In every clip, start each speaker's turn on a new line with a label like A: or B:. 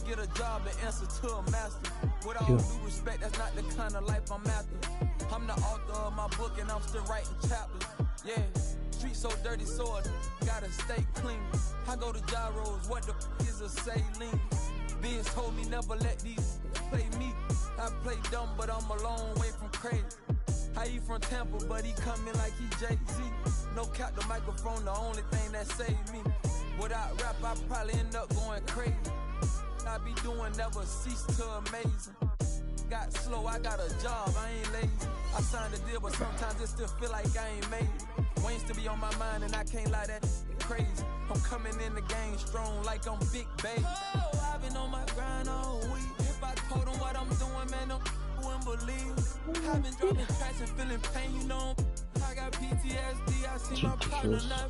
A: get a job and answer to a master. With all due respect, that's not the kind of life I'm after. I'm the author of my book and I'm still writing chapters. Yeah, street so dirty, so I gotta stay clean. I go to gyros, what the is a saline? Vince told me never let these play me. I play dumb, but I'm a long way from crazy. He from Tampa, but he coming like he Jay-Z. No cap, the microphone, the only thing that saved me. Without rap, I probably end up going crazy. I be doing never cease to amazing. Got slow, I got a job, I ain't lazy. I signed a deal, but sometimes it still feel like I ain't made it. Wayne's to be on my mind, and I can't lie, that crazy. I'm coming in the game strong like I'm Big Baby. Oh, I've been on my grind all week. If I told them what I'm doing, man, them wouldn't believe. I've been dropping tracks and feeling pain, you know. I got PTSD, I see my partner now.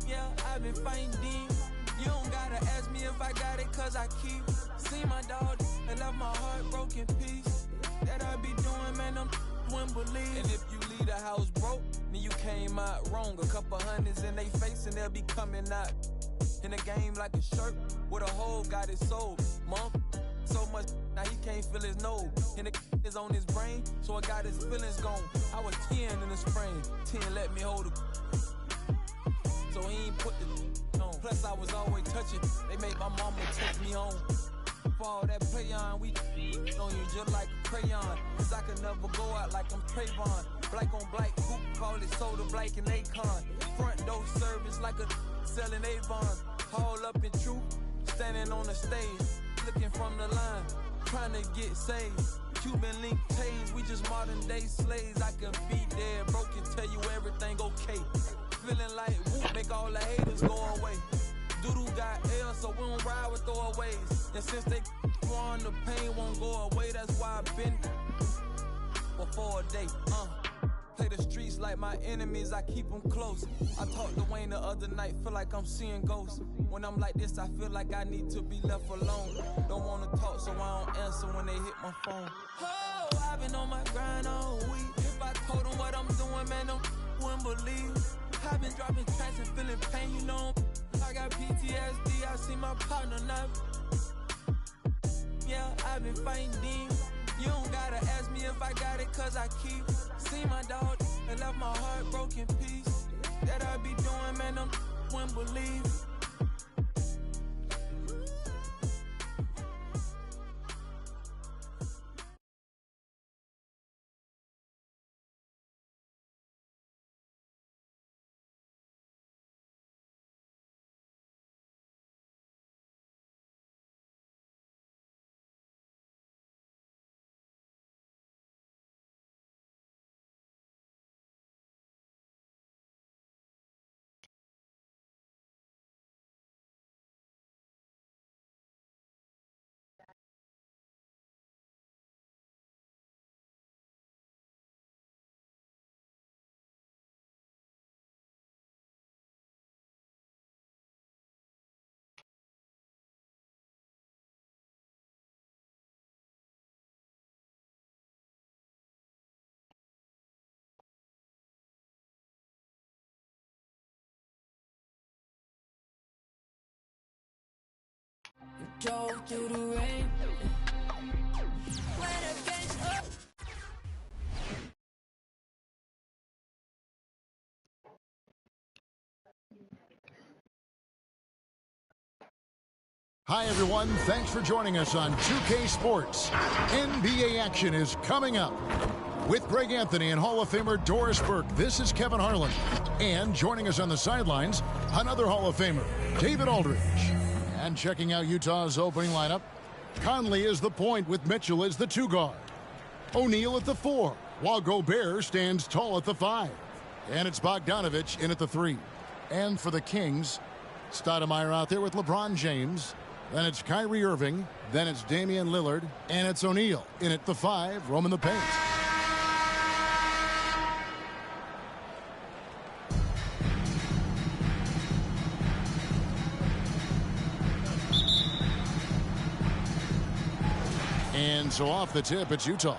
A: Yeah, I've been fighting demons. You don't gotta ask me if I got it, cause I keep seen my dog and left my heart broken piece. That I be doing, man, them wouldn't believe. And if you leave the house broke, then you came out wrong. A couple hundreds in they face and they'll be coming out in the game like a shirt with a hole got his soul. Monk, so much now he can't feel his nose. And the is on his brain, so I got his feelings gone. I was 10 in the spring, 10 let me hold it. So he ain't put the on. Plus I was always touching, they made my mama take me home. For all that play on, we on you just like a crayon. Cause I could never go out like I'm Trayvon. Black on black, hoop, call it soda, black and Akon. Front door service like a selling Avon. Haul up in truth, standing on the stage, looking from the line, trying to get saved. Cuban link tase, we just modern day slaves. I can be there, broken, tell you everything okay. Feeling like whoop, make all the haters go away. Doodoo got L, so we don't ride with throwaways. And since they on the pain won't go away, that's why I've been for a day. Play the streets like my enemies, I keep them close. I talked to Wayne the other night, feel like I'm seeing ghosts. When I'm like this, I feel like I need to be left alone. Don't wanna talk, so I don't answer when they hit my phone. Oh, I've been on my grind all week. If I told them what I'm doing, man, them wouldn't believe. I've been dropping tracks and feeling pain, you know. I got PTSD, I see my partner now. Yeah, I've been fighting demons. You don't gotta ask me if I got it, cause I keep seen my dog and left my heart broken piece. That I be doing, man, them wouldn't believe.
B: Drove through the rain. When it gets up.
C: Hi, everyone. Thanks for joining us on 2K Sports. NBA action is coming up. With Greg Anthony and Hall of Famer Doris Burke, this is Kevin Harlan. And joining us on the sidelines, another Hall of Famer, David Aldridge. And checking out Utah's opening lineup, Conley is the point with Mitchell as the 2 guard. O'Neal at the 4, while Gobert stands tall at the 5. And it's Bogdanović in at the 3. And for the Kings, Stoudemire out there with LeBron James. Then it's Kyrie Irving. Then it's Damian Lillard. And it's O'Neal in at the 5, roaming the paint. And so off the tip, it's Utah.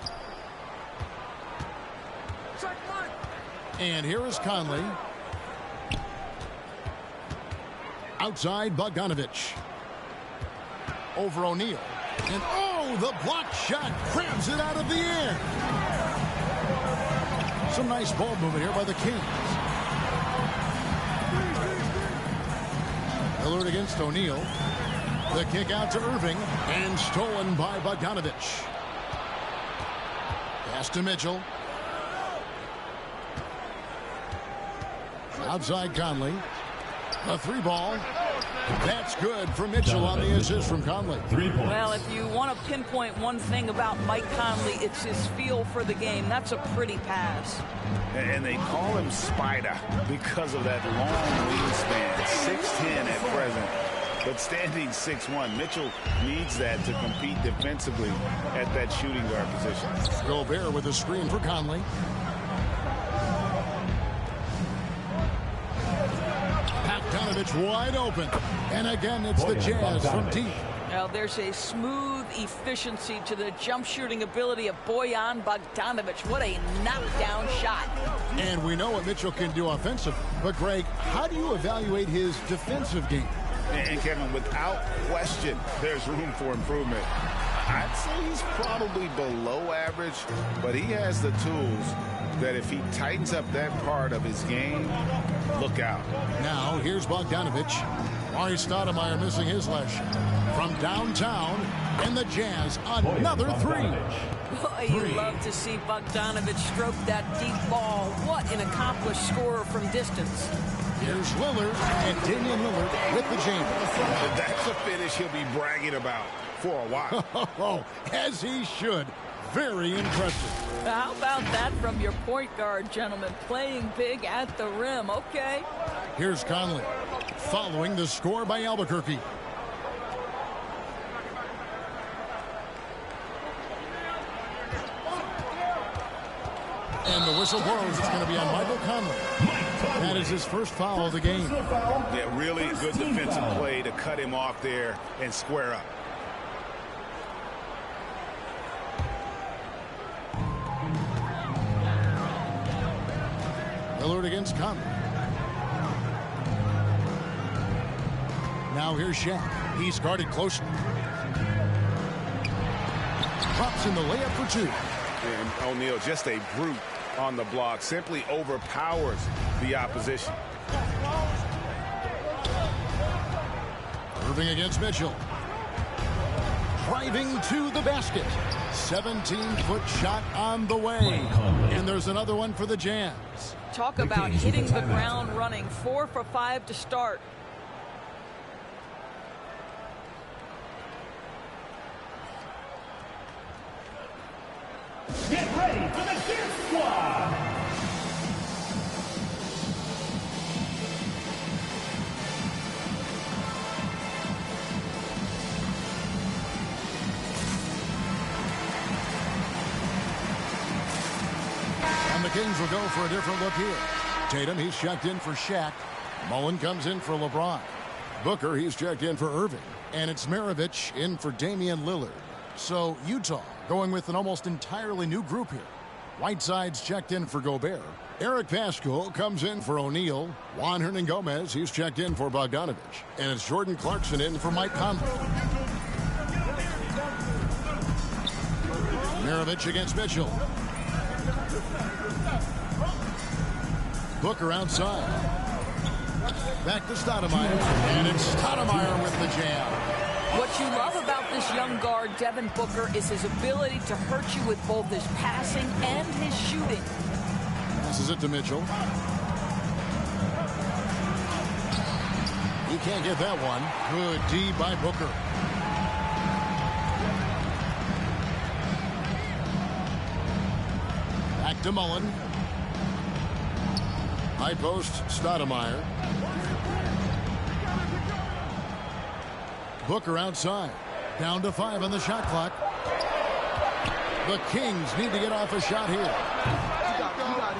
C: And here is Conley. Outside, Bogdanović. over O'Neal. And oh, the block shot grabs it out of the air. Some nice ball movement here by the Kings. Lillard against O'Neal. The kick out to Irving and stolen by Bogdanovich. Pass to Mitchell. Outside Conley. A 3-ball. That's good for Mitchell on the assist from Conley.
D: 3 points.
E: Well, if you want to pinpoint one thing about Mike Conley, it's his feel for the game. That's a pretty pass.
F: And they call him Spider because of that long wingspan, 6'10" at present. But standing 6'1", Mitchell needs that to compete defensively at that shooting guard position.
C: Gobert with a screen for Conley. Bogdanovich wide open. And again, it's the Jazz from deep.
E: Now, there's a smooth efficiency to the jump shooting ability of Bojan Bogdanovich. What a knockdown shot.
C: And we know what Mitchell can do offensively. But, Greg, how do you evaluate his defensive game?
F: And Kevin, without question, there's room for improvement. I'd say he's probably below average, but he has the tools that if he tightens up that part of his game, look out.
C: Now, here's Bogdanovich. Arie Stoudemire missing his last shot. From downtown, and the Jazz, another 3.
E: Boy, you love to see Bogdanovich stroke that deep ball. What an accomplished scorer from distance.
C: Here's Lillard, and Damian Lillard with the jam.
F: That's a finish he'll be bragging about for a while.
C: Oh, as he should. Very impressive.
E: How about that from your point guard, gentlemen? Playing big at the rim. Okay.
C: Here's Conley, following the score by Albuquerque. And the whistle blows. It's going to be on Michael Conley. That is his first foul of the game.
F: Yeah, really good defensive play to cut him off there and square up.
C: Lillard against Conley. Now here's Shaq. He's guarded closely. Drops in the layup for 2.
F: And O'Neal, just a brute on the block, simply overpowers the opposition.
C: Irving against Mitchell. Driving to the basket. 17-foot shot on the way. And there's another one for the Jazz.
E: Talk about hitting the ground running. 4 for 5 to start.
D: Get ready for the Dance Squad.
C: And the Kings will go for a different look here. Tatum, he's checked in for Shaq. Mullen comes in for LeBron. Booker, he's checked in for Irving. And it's Maravich in for Damian Lillard. So Utah going with an almost entirely new group here. Whiteside's checked in for Gobert. Eric Paschall comes in for O'Neal. Juan Hernangomez, he's checked in for Bogdanovich. And it's Jordan Clarkson in for Mike Conley. Maravich against Mitchell. Booker outside. Back to Stoudemire. And it's Stoudemire with the jam.
E: What you love about this young guard, Devin Booker, is his ability to hurt you with both his passing and his shooting.
C: Passes it to Mitchell. He can't get that one. Good D by Booker. Back to Mullen. High post, Stoudemire. Booker outside. Down to 5 on the shot clock. The Kings need to get off a shot here.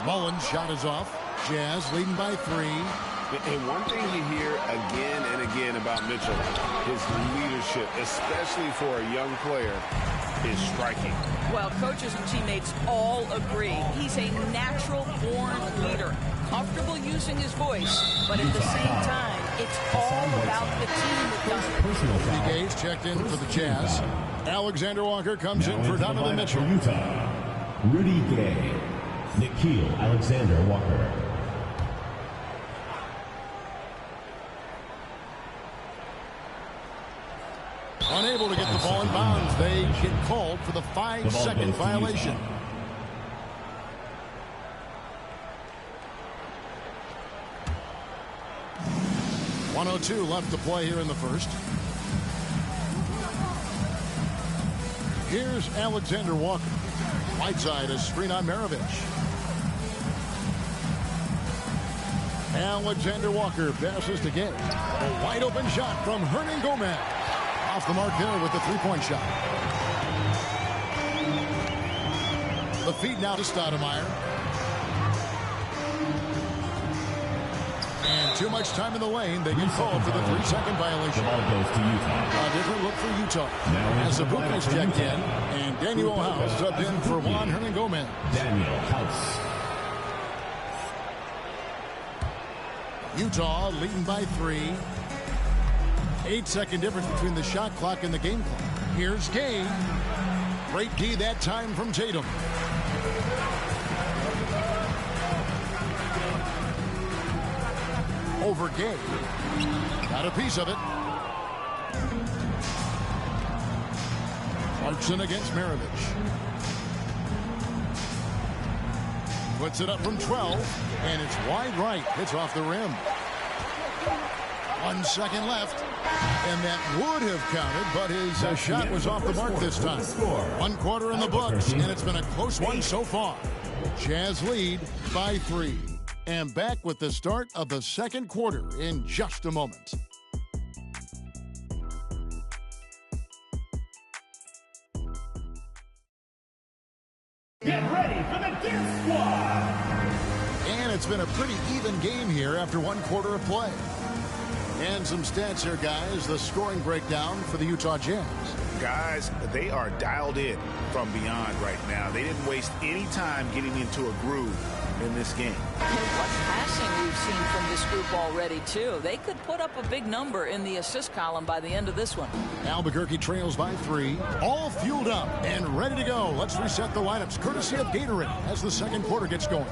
C: Mullen's shot is off. Jazz leading by 3.
F: And one thing you hear again and again about Mitchell, his leadership, especially for a young player, is striking.
E: Well, coaches and teammates all agree. He's a natural-born leader, comfortable using his voice, but at the same time, it's all about the team that does it.
D: personal foul.
C: Gage checked in for the Jazz. Alexander Walker comes in for Donovan Mitchell.
D: Utah, Rudy Gay, Nickeil Alexander-Walker.
C: Unable to get the ball in bounds. They get called for the 5-second violation. .102 left to play here in the first. Here's Alexander Walker. Right side, a screen on Maravich. Alexander Walker passes to Gay. A wide open shot from Hernan Gomez. Off the mark there with the three-point shot. The feed now to Stoudemire. And too much time in the lane. They get called for the 3-second violation.
D: The ball goes to Utah.
C: A different look for Utah. As Abuka's checked in, and Daniel House subbed in for Juan Hernan Gomez.
D: Daniel House.
C: Utah leading by 3. 8-second difference between the shot clock and the game clock. Here's Gay. Great D that time from Tatum. Over Gay. Got a piece of it. Clarkson against Maravich. Puts it up from 12, and it's wide right. It's off the rim. 1 second left, and that would have counted, but his shot was off the mark this time. 1 quarter in the books, and it's been a close one so far. Jazz lead by 3. And back with the start of the second quarter in just a moment.
D: Get ready for the Dip Squad.
C: And it's been a pretty even game here after 1 quarter of play. And some stats here, guys. The scoring breakdown for the Utah Jazz.
F: Guys, they are dialed in from beyond right now. They didn't waste any time getting into a groove in this game.
E: What passing we've seen from this group already, too. They could put up a big number in the assist column by the end of this one.
C: Albuquerque trails by 3. All fueled up and ready to go. Let's reset the lineups, courtesy of Gatorade, as the second quarter gets going.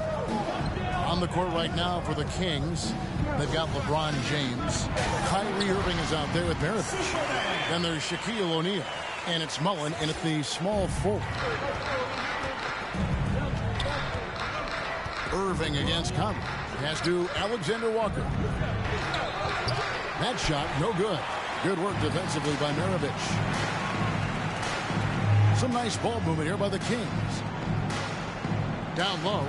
C: On the court right now for the Kings, they've got LeBron James. Kyrie Irving is out there with Maravich. Then there's Shaquille O'Neal. And it's Mullen in at the small forward. Irving against Conley. Has to Alexander Walker. That shot, no good. Good work defensively by Maravich. Some nice ball movement here by the Kings. Down low.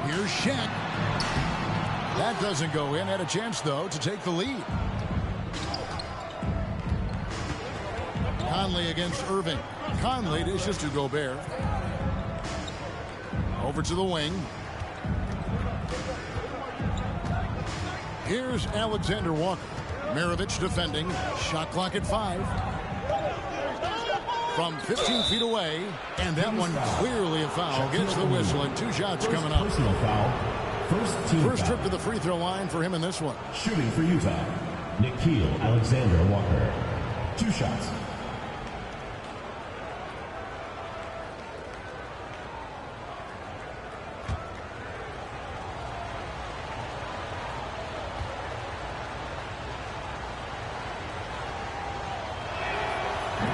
C: Here's Shaq. That doesn't go in. Had a chance, though, to take the lead. Conley against Irving. Conley dishes to Gobert. Over to the wing. Here's Alexander Walker. Maravich defending. Shot clock at 5. From 15 feet away. And that one clearly a foul. Gets the whistle and 2 shots coming up.
D: Personal foul. First
C: trip to the free throw line for him in this one.
D: Shooting for Utah, Nickeil Alexander-Walker. 2 shots.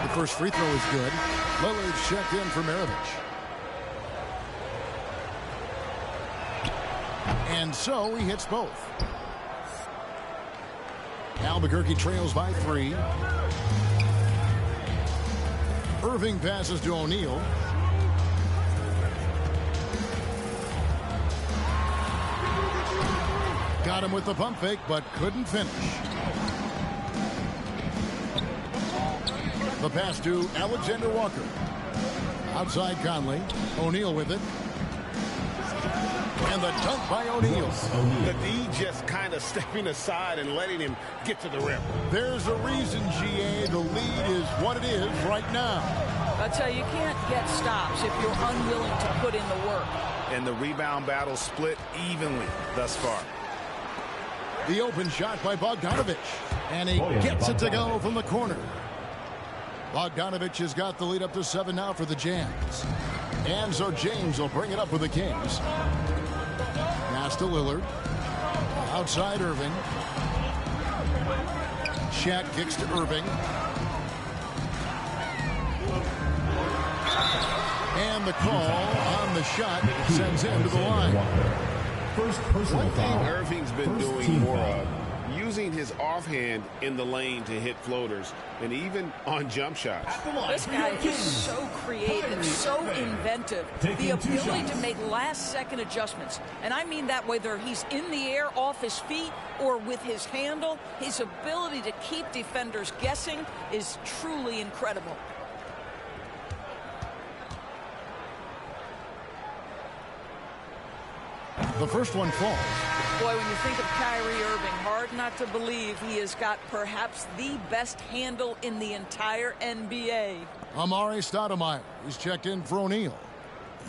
C: The first free throw is good. Lillard's checked in for Maravich. And so he hits both. Albuquerque trails by 3. Irving passes to O'Neal. Got him with the pump fake, but couldn't finish. The pass to Alexander Walker. Outside Conley. O'Neal with it. And the dunk by O'Neal.
F: The D just kind of stepping aside and letting him get to the rim.
C: There's a reason, GA. The lead is what it is right now.
E: I tell you, you can't get stops if you're unwilling to put in the work.
F: And the rebound battle split evenly thus far.
C: The open shot by Bogdanovic. And he gets it to go from the corner. Bogdanovic has got the lead up to 7 now for the Jazz. And so James will bring it up with the Kings. Pass to Lillard. Outside Irving. Shaq kicks to Irving. And the call on the shot sends him to the line.
D: First personal
F: One thing
D: foul.
F: Irving's been
D: First
F: doing
D: team
F: more
D: foul.
F: of, using his offhand in the lane to hit floaters, and even on jump shots.
E: This guy is so creative, so inventive. The ability to make last-second adjustments. And I mean that whether he's in the air off his feet or with his handle, his ability to keep defenders guessing is truly incredible.
C: The first one falls.
E: Boy, when you think of Kyrie Irving, hard not to believe he has got perhaps the best handle in the entire NBA.
C: Amari Stoudemire is checked in for O'Neal.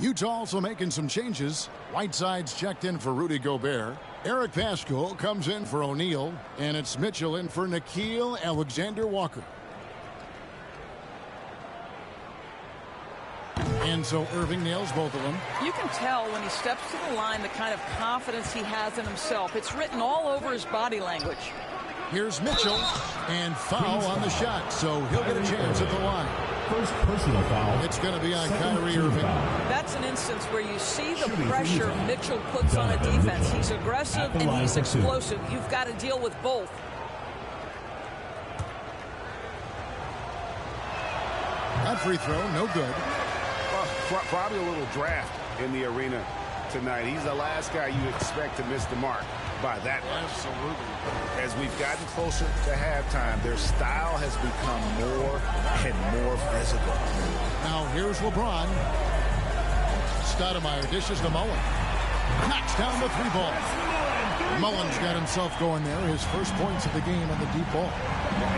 C: Utah also making some changes. Whiteside's checked in for Rudy Gobert. Eric Paschall comes in for O'Neal. And it's Mitchell in for Nickeil Alexander-Walker. And so Irving nails both of them.
E: You can tell when he steps to the line the kind of confidence he has in himself. It's written all over his body language.
C: Here's Mitchell. And foul on the shot. So he'll get a chance at the line.
D: First personal foul.
C: It's going to be on
D: Second
C: Kyrie
D: team
C: Irving.
D: foul.
E: That's an instance where you see the
D: Shooting
E: pressure
D: Utah.
E: Mitchell puts on a
D: Donovan
E: defense.
D: Mitchell.
E: He's aggressive
D: At the
E: and
D: line
E: he's
D: for two.
E: explosive. You've got to deal with both.
C: That free throw, no good.
F: Probably a little draft in the arena tonight. He's the last guy you expect to miss the mark by that much.
C: Absolutely.
F: As we've gotten closer to halftime, their style has become more and more physical.
C: Now here's LeBron. Stoudemire dishes to Mullen. Knocks down the 3 ball. Mullen's got himself going there. His first points of the game on the deep ball.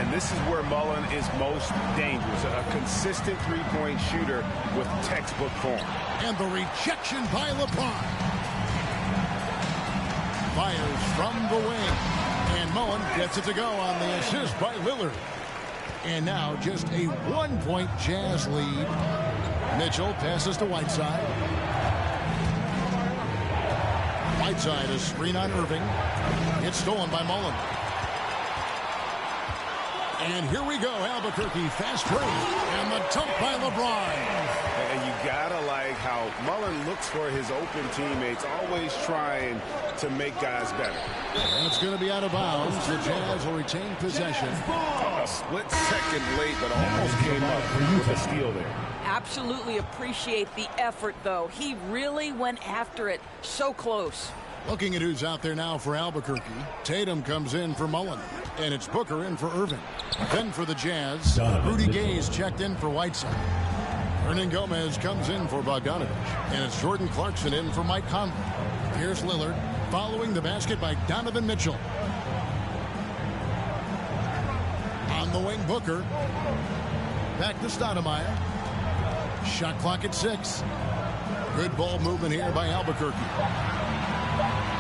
F: And this is where Mullen is most dangerous. A consistent three-point shooter with textbook form.
C: And the rejection by LeBron. Fires from the wing. And Mullen gets it to go on the assist by Lillard. And now just a 1-point Jazz lead. Mitchell passes to Whiteside. Whiteside, a screen on Irving. It's stolen by Mullen. And here we go, Albuquerque, fast break. And the dunk by LeBron.
F: And you gotta like how Mullen looks for his open teammates, always trying to make guys better.
C: And it's going to be out of bounds. The Jazz will retain possession.
F: A split second late, but almost came up with a steal there.
E: Absolutely appreciate the effort, though. He really went after it so close.
C: Looking at who's out there now for Albuquerque. Tatum comes in for Mullen. And it's Booker in for Irving. Then for the Jazz, Rudy Gay's checked in for Whiteside. Hernan Gomez comes in for Bogdanovic. And it's Jordan Clarkson in for Mike Conley. Here's Lillard following the basket by Donovan Mitchell. On the wing, Booker. Back to Stoudemire. Shot clock at 6. Good ball movement here by Albuquerque.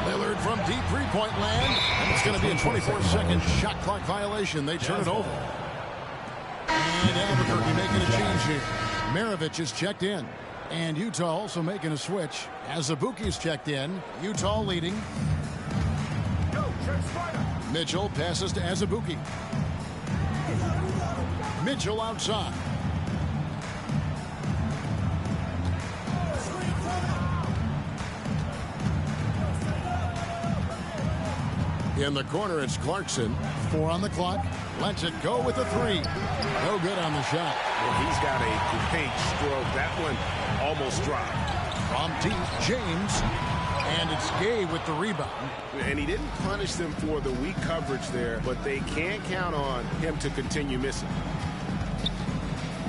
C: Lillard from deep three-point land. And it's going to be a 24-second shot clock violation. They turn it over. And Albuquerque making a change here. Maravich is checked in. And Utah also making a switch. Azubuike's checked in. Utah leading. Mitchell passes to Azubuike. Mitchell outside. In the corner, it's Clarkson. 4 on the clock. Lets it go with the 3. No good on the shot.
F: Well, he's got a great stroke. That one almost dropped.
C: From deep, James. And it's Gay with the rebound.
F: And he didn't punish them for the weak coverage there, but they can't count on him to continue missing.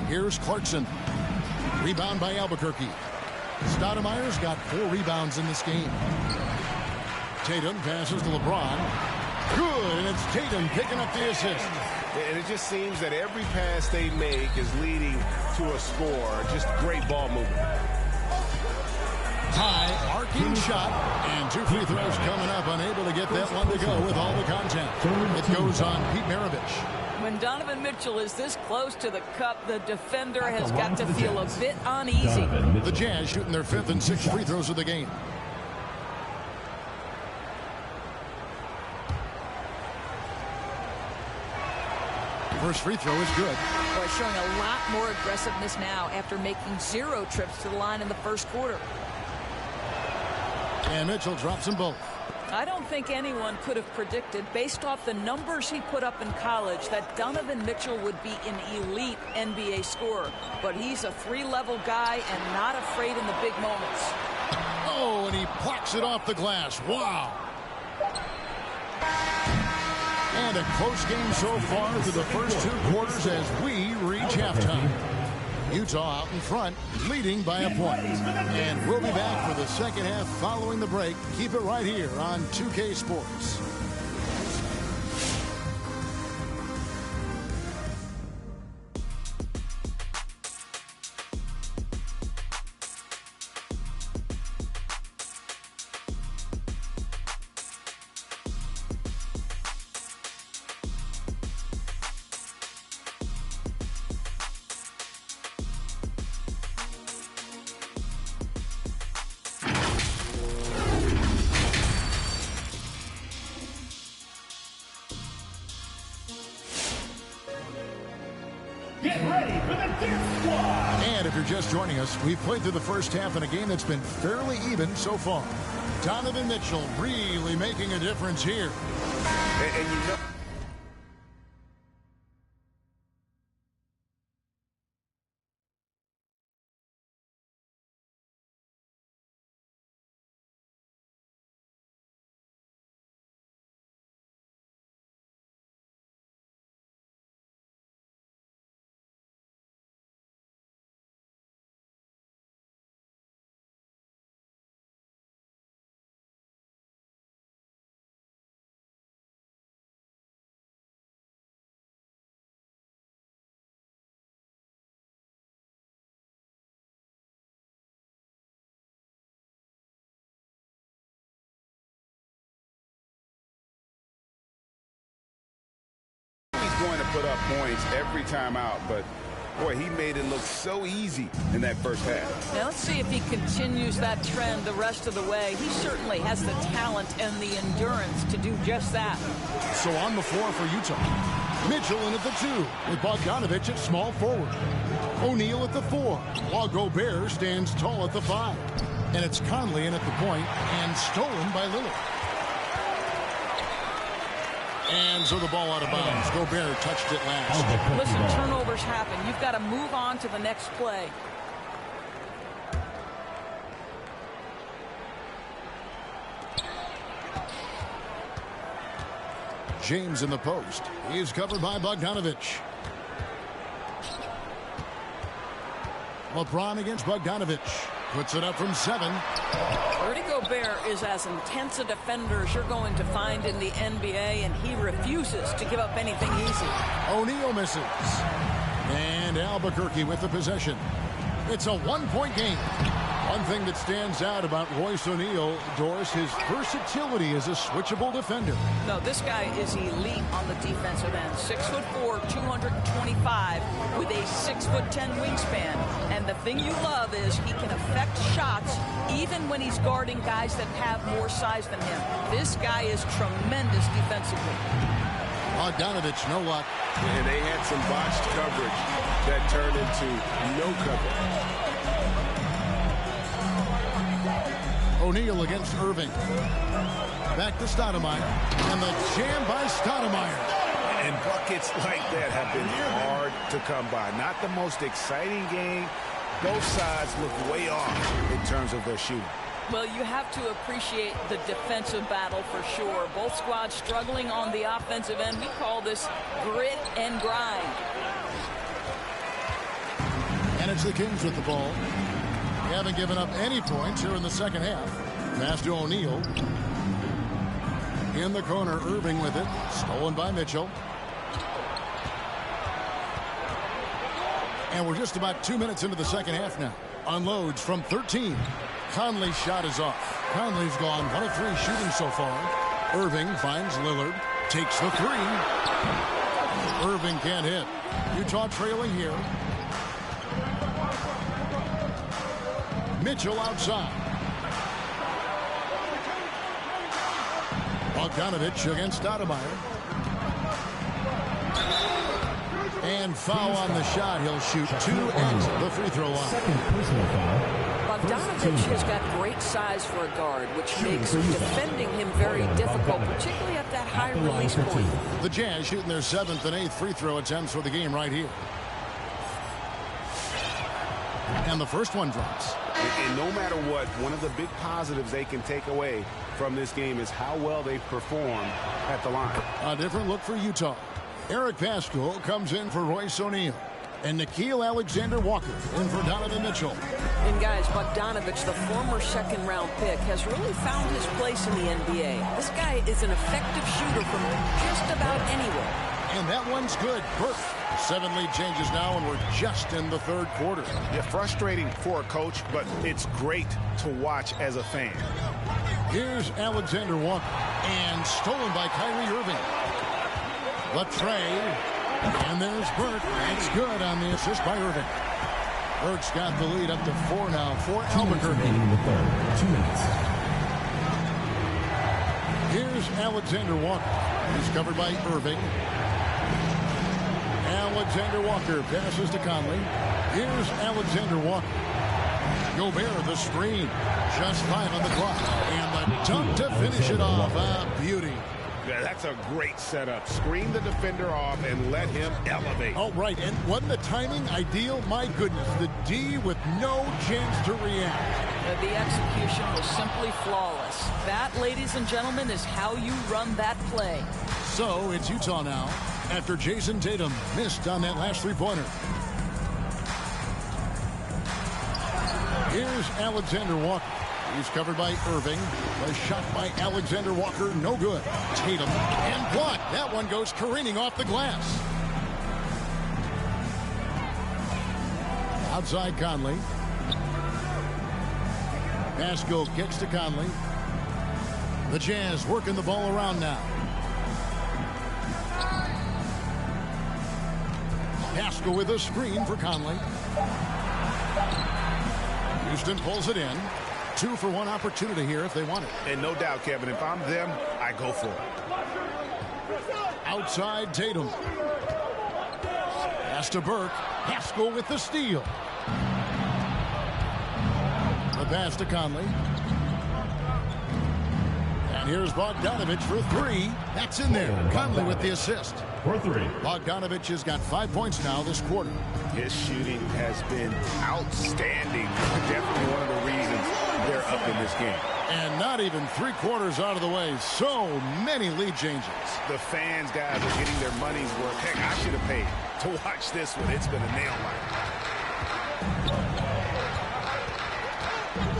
C: Here's Clarkson. Rebound by Albuquerque. Stoudemire's got 4 rebounds in this game. Tatum passes to LeBron. Good, and it's Tatum picking up the assist.
F: And it just seems that every pass they make is leading to a score. Just great ball movement.
C: High arcing shot, and 2 free throws coming up. Unable to get that one to go with all the contact. It goes on Pete Maravich.
E: When Donovan Mitchell is this close to the cup, the defender has got to feel a bit uneasy.
C: The Jazz shooting their 5th and 6th free throws of the game. First free throw is good.
E: Boy, showing a lot more aggressiveness now after making 0 trips to the line in the first quarter.
C: And Mitchell drops them both.
E: I don't think anyone could have predicted, based off the numbers he put up in college, that Donovan Mitchell would be an elite NBA scorer. But he's a 3-level guy and not afraid in the big moments.
C: Oh, and he plucks it off the glass. Wow. And a close game so far through the first 2 quarters as we reach halftime. Utah out in front, leading by a point. And we'll be back for the second half following the break. Keep it right here on 2K Sports. And if you're just joining us, we've played through the first half in a game that's been fairly even so far. Donovan Mitchell really making a difference here.
F: And you know, going to put up points every time out, but boy, he made it look so easy in that first half.
E: Now let's see if he continues that trend the rest of the way. He certainly has the talent and the endurance to do just that.
C: So on the floor for Utah, Mitchell in at the 2 with Bogdanovich at small forward. O'Neal at the 4, while Gobert stands tall at the 5. And it's Conley in at the point and stolen by Lillard. And so the ball out of bounds. Gobert touched it last.
E: Listen, turnovers happen. You've got to move on to the next play.
C: James in the post. He's covered by Bogdanovich. LeBron against Bogdanovich. Puts it up from 7.
E: Rudy Gobert is as intense a defender as you're going to find in the NBA, and he refuses to give up anything easy.
C: O'Neal misses. And Albuquerque with the possession. It's a 1-point game. One thing that stands out about Royce O'Neal, Doris, his versatility as a switchable defender.
E: No, this guy is elite on the defensive end. 6'4", 225, with a 6'10" wingspan. And the thing you love is he can affect shots even when he's guarding guys that have more size than him. This guy is tremendous defensively.
C: Bogdanovich, no luck.
F: And they had some botched coverage that turned into no cover.
C: O'Neal against Irving. Back to Stoudemire. And the jam by Stoudemire.
F: And buckets like that have been hard to come by. Not the most exciting game. Both sides look way off in terms of their shooting.
E: Well, you have to appreciate the defensive battle for sure. Both squads struggling on the offensive end. We call this grit and grind.
C: And it's the Kings with the ball. They haven't given up any points here in the second half. Pass to O'Neal. In the corner, Irving with it. Stolen by Mitchell. And we're just about 2 minutes into the second half now. Unloads from 13. Conley's shot is off. Conley's gone 1 of 3 shooting so far. Irving finds Lillard. Takes the 3. Irving can't hit. Utah trailing here. Mitchell outside. Bogdanovich against Stoudemire. And foul on the shot. He'll shoot 2 at the free throw line.
D: Second personal foul.
E: Bogdanovich has got great size for a guard, which makes defending him very difficult, particularly at that high release point.
C: The Jazz shooting their 7th and 8th free throw attempts for the game right here. And the first one drops.
F: And no matter what, one of the big positives they can take away from this game is how well they perform at the line.
C: A different look for Utah. Eric Paschall comes in for Royce O'Neal. And Nickeil Alexander-Walker in for Donovan Mitchell.
E: And guys, Bogdanovich, the former second-round pick, has really found his place in the NBA. This guy is an effective shooter from just about anywhere.
C: And that one's good. Burke. 7 lead changes now, and we're just in the 3rd quarter.
F: Yeah, frustrating for a coach, but it's great to watch as a fan.
C: Here's Alexander-Walker. And stolen by Kyrie Irving. Latrey. And there's Burke. That's good on the assist by Irving. Burke's got the lead up to 4 now for Albuquerque.
D: In the 3rd. 2 minutes.
C: Here's Alexander-Walker. He's covered by Irving. Alexander-Walker passes to Conley. Here's Alexander-Walker. Gobert, the screen. Just 5 on the clock. And the dunk to finish it off. A beauty.
F: Yeah, that's a great setup. Screen the defender off and let him elevate.
C: Oh, right. And wasn't the timing ideal? My goodness. The D with no chance to react.
E: The execution was simply flawless. That, ladies and gentlemen, is how you run that play.
C: So it's Utah now after Jason Tatum missed on that last 3-pointer. Here's Alexander-Walker. He's covered by Irving. The shot by Alexander-Walker, no good. Tatum and blocked. That one goes careening off the glass. Outside Conley. Paschall kicks to Conley. The Jazz working the ball around now. Paschall with a screen for Conley. Houston pulls it in. 2 for 1 opportunity here if they want it.
F: And no doubt, Kevin, if I'm them, I go for it.
C: Outside Tatum. Pass to Burke. Paschall with the steal. The pass to Conley. And here's Bogdanovich for 3. That's in there. Conley with the assist.
D: For 3.
C: Bogdanovich has got 5 points now this quarter.
F: His shooting has been outstanding. Definitely one of the reasons they're up in this game.
C: And not even 3/4 out of the way. So many lead changes.
F: The fans, guys, are getting their money's worth. Heck, I should have paid to watch this one. It's been a nail biter.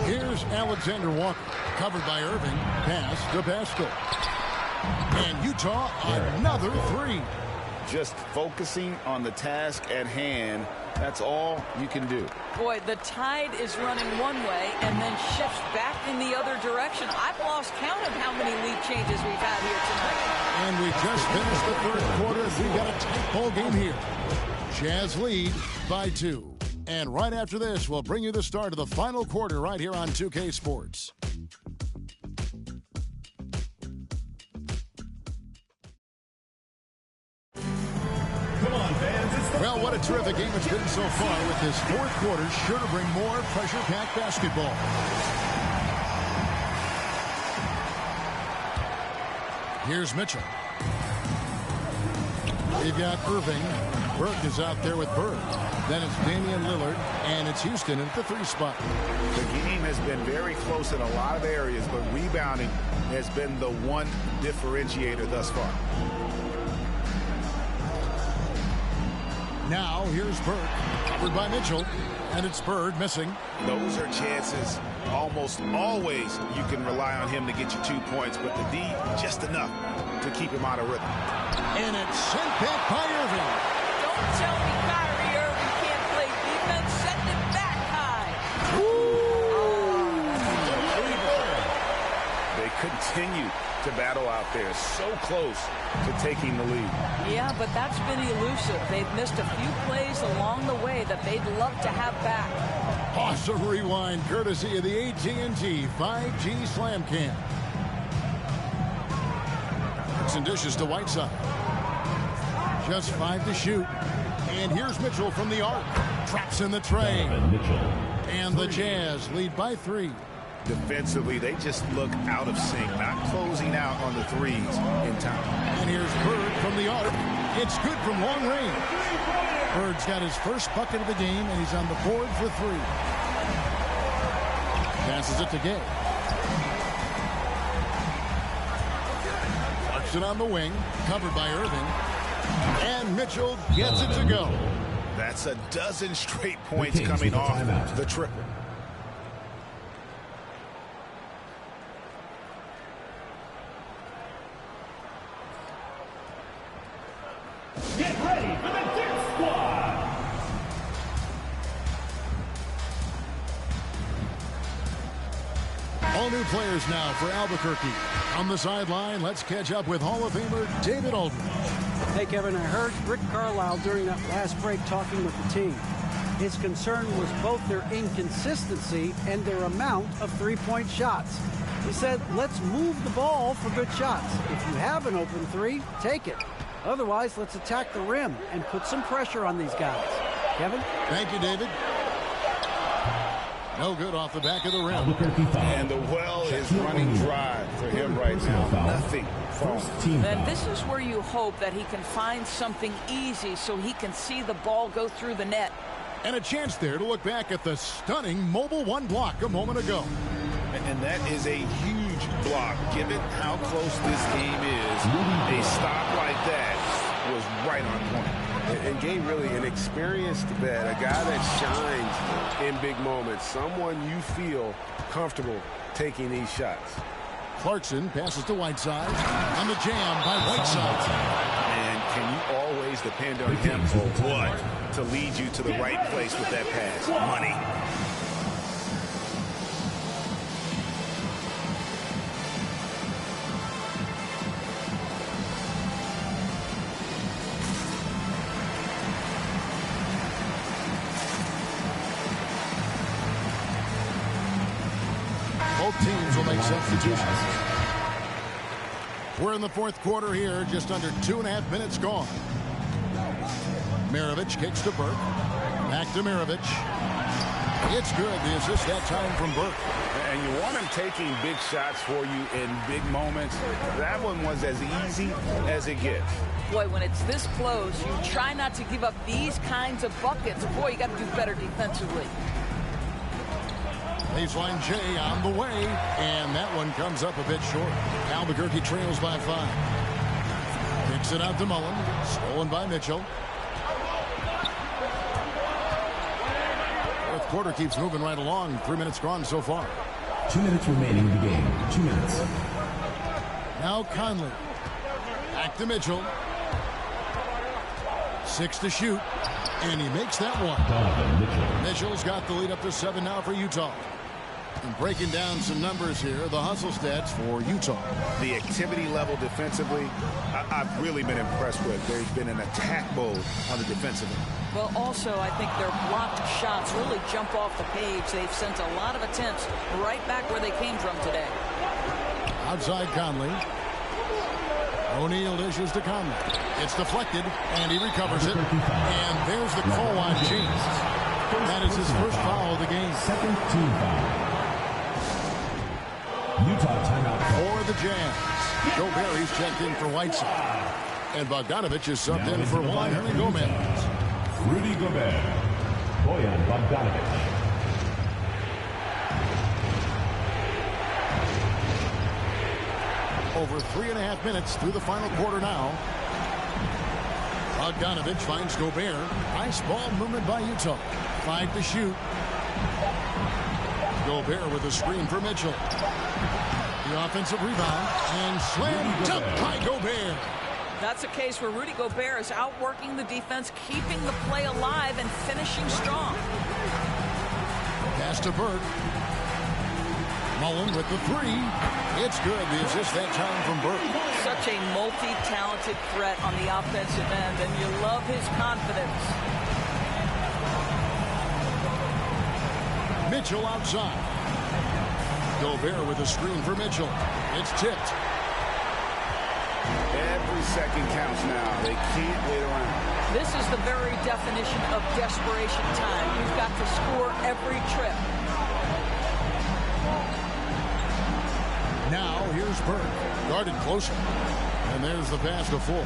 C: Here's Alexander-Walker. Covered by Irving. Pass to Paschall. And Utah, another 3.
F: Just focusing on the task at hand. That's all you can do.
E: Boy, the tide is running one way and then shifts back in the other direction. I've lost count of how many lead changes we've had here tonight.
C: And we just finished the 3rd quarter. We've got a tight ball game here. Jazz lead by 2. And right after this, we'll bring you the start of the final quarter right here on 2K Sports. Well, what a terrific game it's been so far, with this 4th quarter sure to bring more pressure-packed basketball. Here's Mitchell. They've got Irving. Burke is out there with Bird. Then it's Damian Lillard, and it's Houston at the 3 spot.
F: The game has been very close in a lot of areas, but rebounding has been the one differentiator thus far.
C: Now, here's Bird, covered by Mitchell, and it's Bird missing.
F: Those are chances. Almost always you can rely on him to get you 2 points, but the D, just enough to keep him out of rhythm.
C: And it's sent back by Irving.
E: Don't tell me Kyrie Irving can't play defense. Send it back high. Ooh.
F: battle out there, so close to taking the lead.
E: Yeah, but that's been elusive. They've missed a few plays along the way that they'd love to have back.
C: Awesome rewind courtesy of the AT&T 5G Slam Cam. And dishes to Whiteside. Just 5 to shoot. And here's Mitchell from the arc. Traps in the tray. And the Jazz lead by 3.
F: Defensively, they just look out of sync, not closing out on the threes in time.
C: And here's Bird from the arc. It's good from long range. Bird's got his first bucket of the game, and he's on the board for 3. Passes it to Gay. It on the wing, covered by Irving, and Mitchell gets it to go.
F: That's a dozen straight points coming off the triple.
D: Get ready for the Dirt Squad.
C: All new players now for Albuquerque. On the sideline, let's catch up with Hall of Famer David Aldridge.
G: Hey, Kevin, I heard Rick Carlisle during that last break talking with the team. His concern was both their inconsistency and their amount of three-point shots. He said, let's move the ball for good shots. If you have an open three, take it. Otherwise, let's attack the rim and put some pressure on these guys. Kevin?
C: Thank you, David. No good off the back of the rim.
F: And the well is running dry for him right now. Nothing.
E: And this is where you hope that he can find something easy so he can see the ball go through the net.
C: And a chance there to look back at the stunning Mobile One block a moment ago.
F: And that is a huge block. Given how close this game is, a stop like that was right on point.
H: And Gabe, really an experienced vet, a guy that shines in big moments, someone you feel comfortable taking these shots.
C: Clarkson passes to Whiteside on the jam by Whiteside.
F: And can you always depend on him for what? To lead you to the right place with that pass. Money.
C: Both teams will make substitutions. We're in the fourth quarter here, just under 2.5 minutes gone. Maravich kicks to Burke. Back to Maravich. It's good. The assist that time from Burke.
F: And you want him taking big shots for you in big moments. That one was as easy as it gets.
E: Boy, when it's this close, you try not to give up these kinds of buckets. Boy, you got to do better defensively.
C: Baseline J on the way, and that one comes up a bit short. Albuquerque trails by 5. Kicks it out to Mullen. Stolen by Mitchell. Fourth quarter keeps moving right along. 3 minutes gone so far.
D: 2 minutes remaining in the game. 2 minutes.
C: Now Conley. Back to Mitchell. 6 to shoot. And he makes that one. Mitchell's got the lead up to 7 now for Utah. And breaking down some numbers here, the hustle stats for Utah.
F: The activity level defensively, I've really been impressed with. There's been an attack mode on the defensive end.
E: Well, also, I think their blocked shots really jump off the page. They've sent a lot of attempts right back where they came from today.
C: Outside Conley. O'Neal dishes to Conley. It's deflected, and he recovers it. And there's the call on James. That is his first foul of the game.
D: Second team foul. Utah timeout
C: for the Jazz. Gobert checked in for Whiteside. And Bogdanovich is subbed in for Juan Gomez.
D: Rudy Gobert. Bojan Bogdanovich.
C: Over 3.5 minutes through the final quarter now. Bogdanovich finds Gobert. Nice ball movement by Utah. 5 to shoot. Gobert with a screen for Mitchell. The offensive rebound and slam dunk by Gobert.
E: That's a case where Rudy Gobert is outworking the defense, keeping the play alive and finishing strong.
C: Pass to Burke. Mullen with the three. It's good. The assist that time from Burke.
E: Such a multi-talented threat on the offensive end, and you love his confidence.
C: Mitchell outside. Gobert with a screen for Mitchell. It's tipped.
F: Every second counts now. They can't wait around.
E: This is the very definition of desperation time. You've got to score every trip.
C: Now here's Burke. Guarded closer. And there's the pass to Full.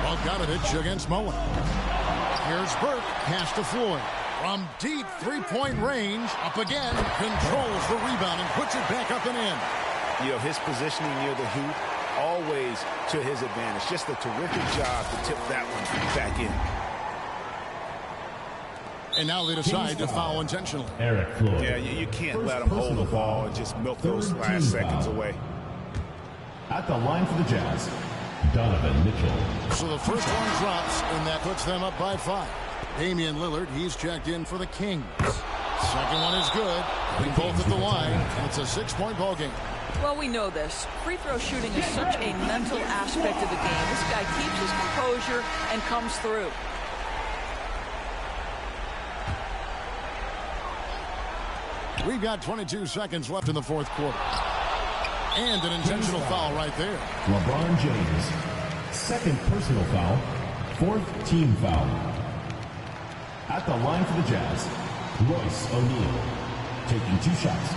C: Bogdanovich against Mullen. Here's Burke. Pass to Floyd. From deep three-point range. Up again. Controls the rebound and puts it back up and in.
F: You know, his positioning near the hoop, always to his advantage. Just a terrific job to tip that one back in.
C: And now they decide to foul intentionally.
D: Eric Floyd.
F: Yeah, you can't let him hold the ball and just milk those last seconds away.
D: At the line for the Jazz, Donovan Mitchell.
C: So the first one drops, and that puts them up by 5. Damian Lillard, he's checked in for the Kings. Second one is good. They both at the line, and it's a 6-point ball game.
E: Well, we know this. Free throw shooting is such a mental aspect of the game. This guy keeps his composure and comes through.
C: We've got 22 seconds left in the fourth quarter. And an intentional foul right there.
D: LeBron James. Second personal foul. Fourth team foul. At the line for the Jazz, Royce O'Neal. Taking 2 shots.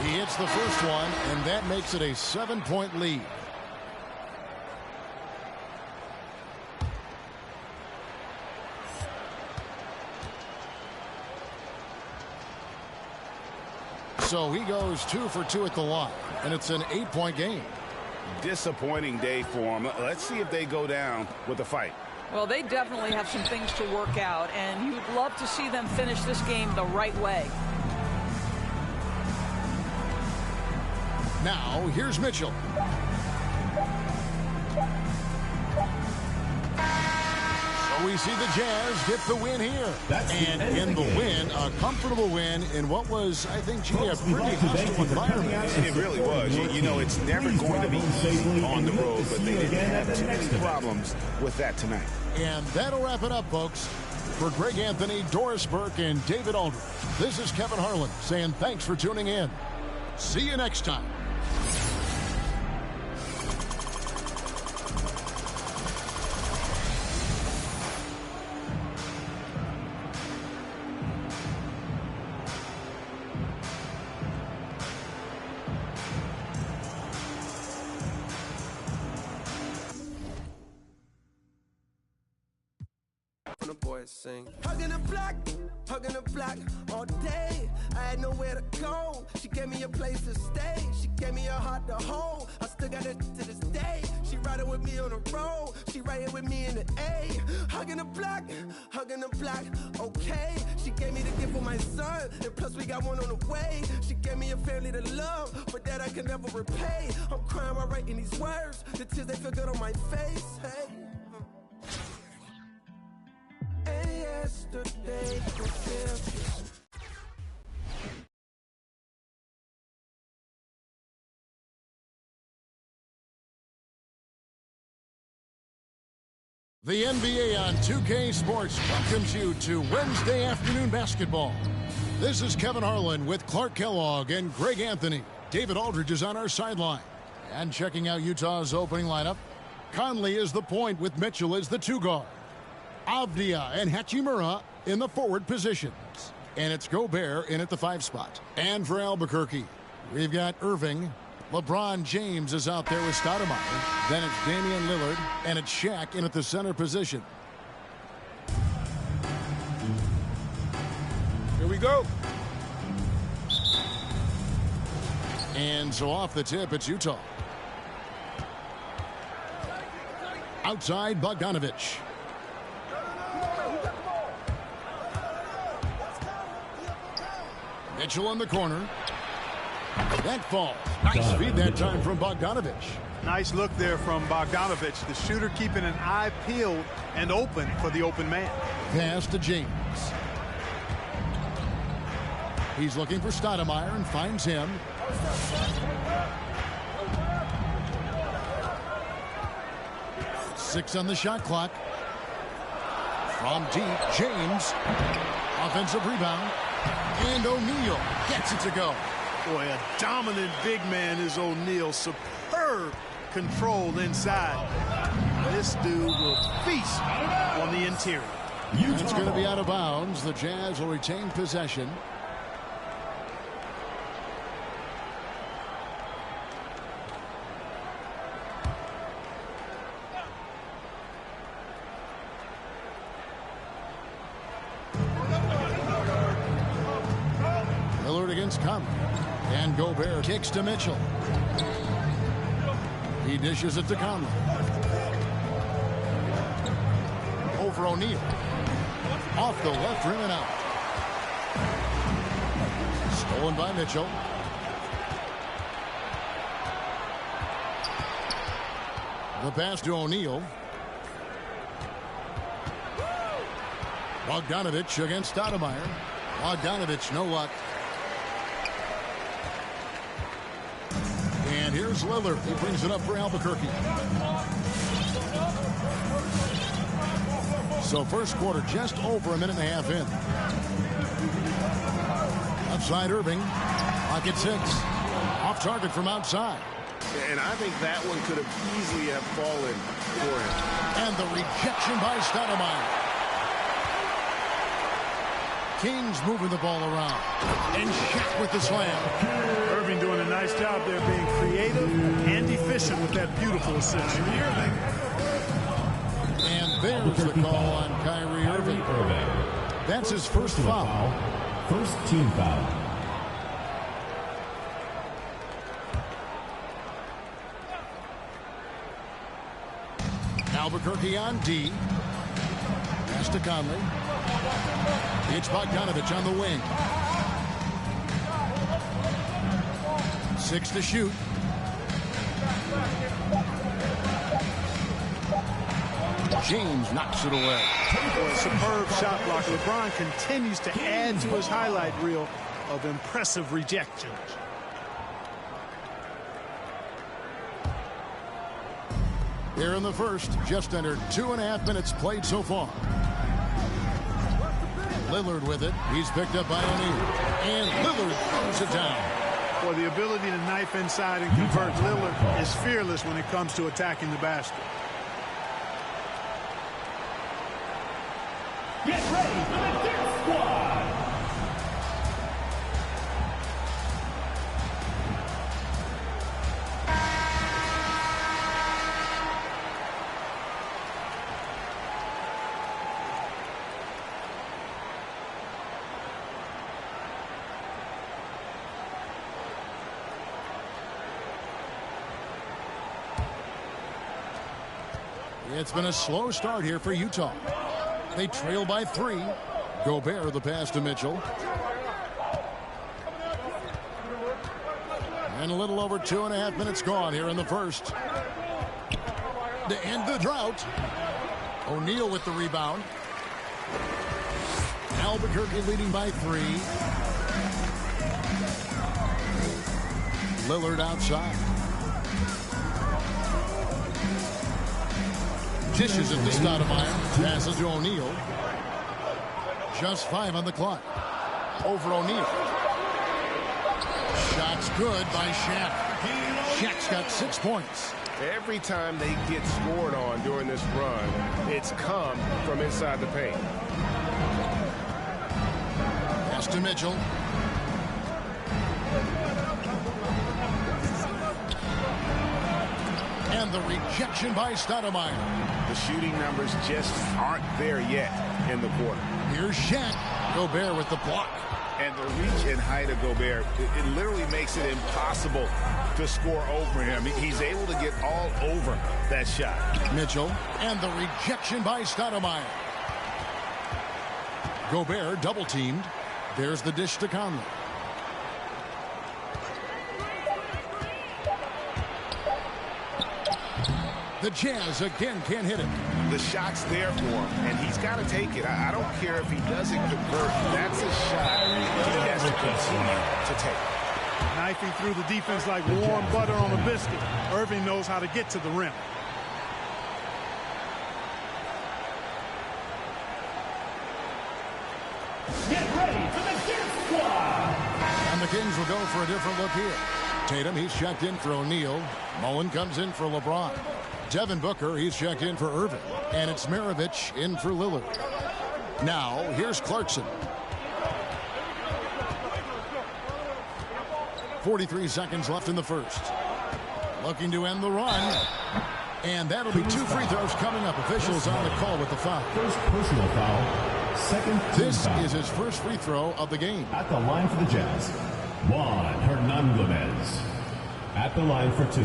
C: He hits the first one, and that makes it a 7-point lead. So he goes 2 for 2 at the line, and it's an 8-point game.
F: Disappointing day for him. Let's see if they go down with a fight.
E: Well, they definitely have some things to work out, and you'd love to see them finish this game the right way.
C: Now, here's Mitchell. So we see the Jazz get the win here. And in the win, a comfortable win in what was, I think, a pretty hostile environment.
F: It really was. You know, it's never going to be easy on the road, but they didn't have too many problems with that tonight.
C: And that'll wrap it up, folks. For Greg Anthony, Doris Burke, and David Aldridge, this is Kevin Harlan saying thanks for tuning in. See you next time.
I: The boys sing. Hugging the block all day. I had nowhere to go. She gave me a place to stay. She gave me a heart to hold. I still got it to this day. She riding with me on the road. She riding with me in the A. Hugging the block, okay. She gave me the gift for my son, and plus we got one on the way. She gave me a family to love, but that I can never repay. I'm crying while writing these words. The tears, they feel good on my face. Hey. And yesterday was different.
C: The NBA on 2K Sports welcomes you to Wednesday afternoon basketball. This is Kevin Harlan with Clark Kellogg and Greg Anthony. David Aldridge is on our sideline. And checking out Utah's opening lineup, Conley is the point with Mitchell as the 2 guard. Avdia and Hachimura in the forward positions. And it's Gobert in at the 5 spot. And for Albuquerque, we've got Irving. LeBron James is out there with Stoudemire. Then it's Damian Lillard, and it's Shaq in at the center position.
F: Here we go.
C: And so off the tip, it's Utah. Outside, Bogdanovich. Mitchell in the corner. That falls. Nice feed that time from Bogdanovich.
J: Nice look there from Bogdanovich. The shooter keeping an eye peeled and open for the open man.
C: Pass to James. He's looking for Stoudemire and finds him. Six on the shot clock. From deep, James. Offensive rebound. And O'Neal gets it to go.
J: Boy, a dominant big man is O'Neal. Superb control inside. This dude will feast on the interior.
C: It's going to be out of bounds. The Jazz will retain possession. Lillard against Conley. And Gobert kicks to Mitchell. He dishes it to Conley. Over O'Neal. Off the left rim and out. Stolen by Mitchell. The pass to O'Neal. Bogdanovich against Stoudemire. Bogdanovich, no luck. And here's Lillard. He brings it up for Albuquerque. So first quarter just over a minute and a half in. Outside Irving. Pocket six. Off target from outside.
F: And I think that one could have easily have fallen for him.
C: And the rejection by Stoudemire. Kings moving the ball around. And Shaq with the slam.
J: Irving doing a nice job there being creative and efficient with that beautiful assist.
C: And there's the call on Kyrie Irving. That's his first foul.
D: First team foul.
C: Albuquerque on D. Pass to Conley. It's Bogdanovich on the wing. 6 to shoot. James knocks it away.
J: Superb shot block. LeBron continues to add to his highlight reel of impressive rejections.
C: Here in the first, just under 2.5 minutes played so far. Lillard with it. He's picked up by O'Neal. And Lillard throws it down.
J: Boy, the ability to knife inside and convert. Lillard is fearless when it comes to attacking the basket.
D: Get ready for the Dirt Squad.
C: It's been a slow start here for Utah. They trail by 3. Gobert the pass to Mitchell. And a little over 2.5 minutes gone here in the first. To end the drought. O'Neal with the rebound. Albuquerque leading by 3. Lillard outside. Dishes it to Stoudemire. Passes to O'Neal. Just 5 on the clock. Over O'Neal. Shot's good by Shaq. Shaq's got 6 points.
F: Every time they get scored on during this run, it's come from inside the paint.
C: Pass to Mitchell. And the rejection by Stoudemire.
F: The shooting numbers just aren't there yet in the quarter.
C: Here's Shaq. Gobert with the block.
F: And the reach and height of Gobert, it literally makes it impossible to score over him. He's able to get all over that shot.
C: Mitchell. And the rejection by Stoudemire. Gobert double teamed. There's the dish to Conley. The Jazz again can't hit it.
F: The shot's there for him, and he's got to take it. I don't care if he doesn't convert. That's a shot he has to continue to take.
J: Knifing through the defense like warm butter on a biscuit. Irving knows how to get to the rim.
D: Get ready for the dance squad.
C: And the Kings will go for a different look here. Tatum, he's checked in for O'Neal. Mullen comes in for LeBron. Devin Booker, he's checked in for Irving. And it's Maravich in for Lillard. Now, here's Clarkson. 43 seconds left in the first. Looking to end the run. And that'll be 2 free throws coming up. Officials on the call with the foul.
D: First personal foul. Second
C: This
D: foul.
C: is his first free throw of the game.
D: At the line for the Jazz, Juan Hernangomez. At the line for 2.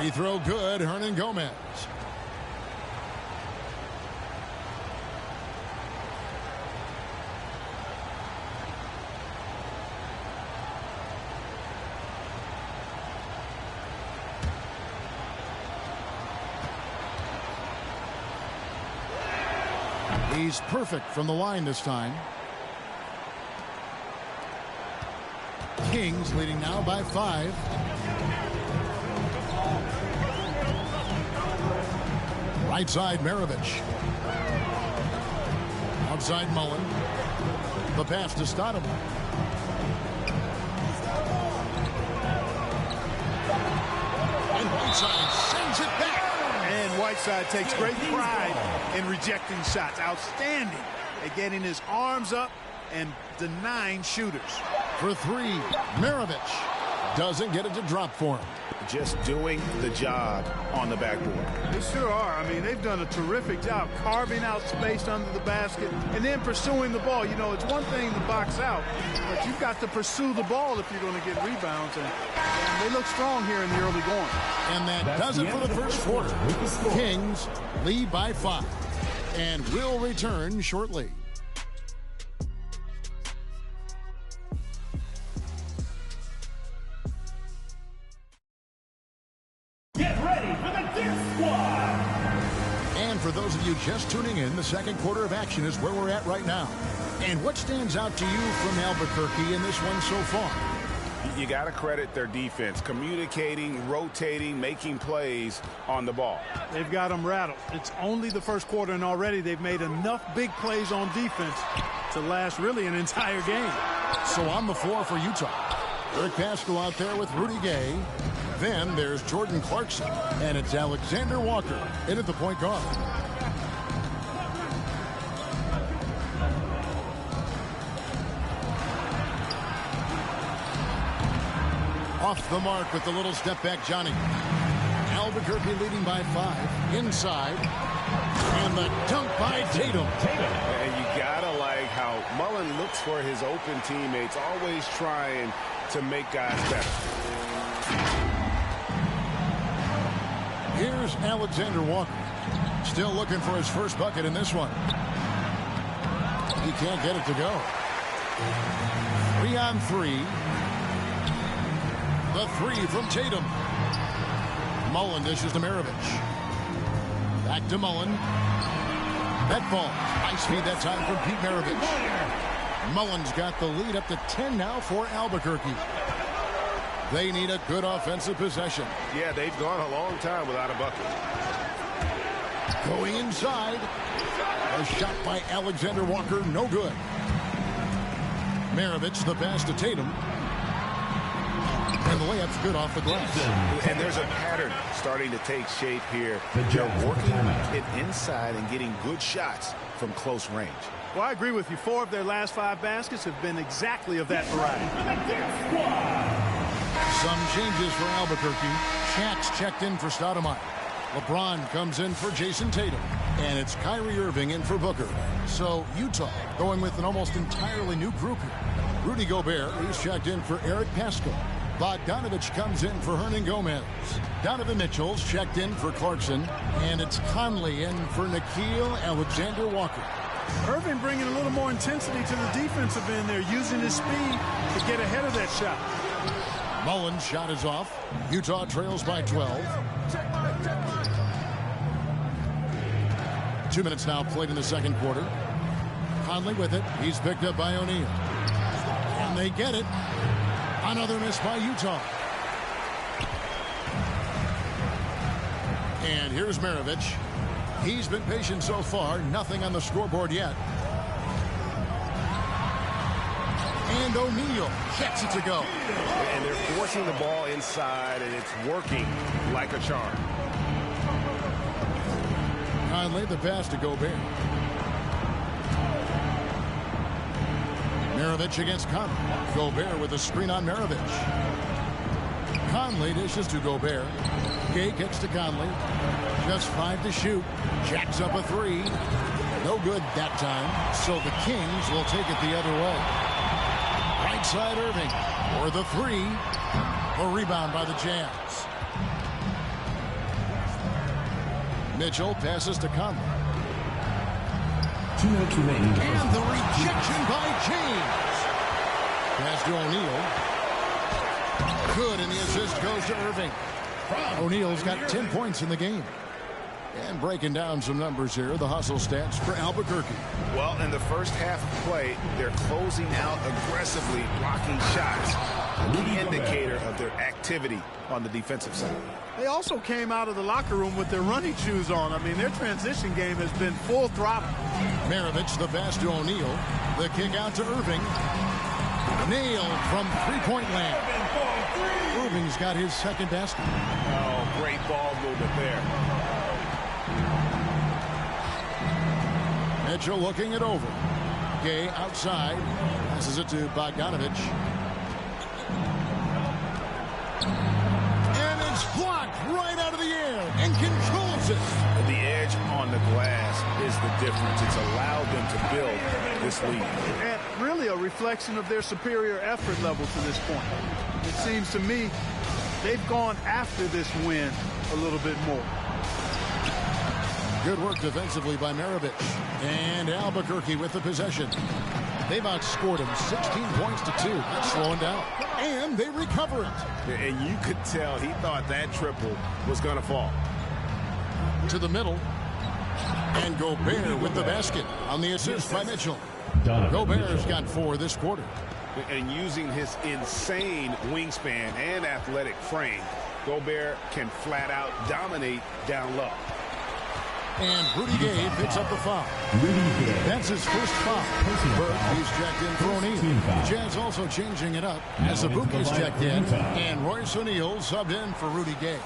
C: Free throw good, Hernangomez. He's perfect from the line this time. Kings leading now by 5. Right side, Maravich. Outside, Mullen. The pass to Stoudemire. And Whiteside sends it back.
J: And Whiteside takes great pride in rejecting shots. Outstanding at getting his arms up and denying shooters.
C: For 3, Maravich doesn't get it to drop for him.
F: Just doing the job on the backboard.
J: They sure are. I mean, they've done a terrific job carving out space under the basket and then pursuing the ball. You know, it's one thing to box out, but you've got to pursue the ball if you're going to get rebounds. And they look strong here in the early going.
C: And that does it for the first quarter. Kings lead by 5 and will return shortly. For those of you just tuning in, the second quarter of action is where we're at right now. And what stands out to you from Albuquerque in this one so far?
F: You got to credit their defense, communicating, rotating, making plays on the ball.
J: They've got them rattled. It's only the first quarter, and already they've made enough big plays on defense to last really an entire game.
C: So on the floor for Utah, Eric Paschal out there with Rudy Gay. Then there's Jordan Clarkson, and it's Alexander Walker in at the point guard. Off the mark with the little step back, Johnny. Albuquerque leading by 5. Inside. And the dunk by Tatum.
F: And you gotta like how Mullen looks for his open teammates, always trying to make guys better.
C: Here's Alexander Walker. Still looking for his first bucket in this one. He can't get it to go. 3 on 3. The 3 from Tatum. Mullen dishes to Maravich. Back to Mullen. That ball. Nice feed that time from Pete Maravich. Mullen's got the lead up to 10 now for Albuquerque. They need a good offensive possession.
F: Yeah, they've gone a long time without a bucket.
C: Going inside. A shot by Alexander Walker, no good. Maravich, the pass to Tatum. And the layup's good off the glass.
F: And there's a pattern starting to take shape here. They're working it inside and getting good shots from close range.
J: Well, I agree with you. 4 of their last 5 baskets have been exactly of that variety.
C: Some changes for Albuquerque. Shaq's checked in for Stoudemire. LeBron comes in for Jason Tatum. And it's Kyrie Irving in for Booker. So Utah going with an almost entirely new group here. Rudy Gobert, he's checked in for Eric Paschal. Bogdanovich comes in for Hernan Gomez. Donovan Mitchell's checked in for Clarkson. And it's Conley in for Nickeil Alexander-Walker.
J: Irving bringing a little more intensity to the defensive end there, using his speed to get ahead of that shot.
C: Mullen's shot is off. Utah trails by 12. 2 minutes now played in the second quarter. Conley with it. He's picked up by O'Neal. And they get it. Another miss by Utah. And here's Maravich. He's been patient so far. Nothing on the scoreboard yet. And O'Neal gets it to go.
H: And they're forcing the ball inside, and it's working like a charm.
C: Conley, the pass to Gobert. Maravich against Conley. Gobert with a screen on Maravich. Conley dishes to Gobert. Gay kicks to Conley. Just 5 to shoot. Jacks up a 3. No good that time. So the Kings will take it the other way. Right side Irving. For the 3. A rebound by the Jazz. Mitchell passes to Conley.
D: 2 minutes remaining.
C: And the rejection by James. Pass to O'Neal. Good, and the assist goes to Irving. O'Neal's got 10 points in the game. And breaking down some numbers here, the hustle stats for Albuquerque.
F: Well, in the first half of play, they're closing out aggressively, blocking shots. A key indicator of their activity on the defensive side.
J: They also came out of the locker room with their running shoes on. I mean, their transition game has been full throttle.
C: Maravich, the pass to O'Neal. The kick out to Irving. Nailed from three-point land. Irving's got his second basket.
H: Oh, great ball movement there.
C: Mitchell looking it over. Gay outside. Passes it to Bogdanovich. And it's blocked right out of the air and controls it.
F: The edge on the glass is the difference. It's allowed them to build this lead.
J: And really a reflection of their superior effort level to this point. It seems to me they've gone after this win a little bit more.
C: Good work defensively by Maravich. And Albuquerque with the possession. They've outscored him 16 points to 2. That's slowing down. And they recover it.
H: And you could tell he thought that triple was going to fall.
C: To the middle. And Gobert with the basket on the assist by Mitchell. Gobert's got 4 this quarter.
F: And using his insane wingspan and athletic frame, Gobert can flat out dominate down low.
C: And Rudy Gay picks up the foul. That's his first foul. Burke, he's checked in for O'Neal. Jazz also changing it up as Abuki's checked in. And Royce O'Neal subbed in for Rudy Gay.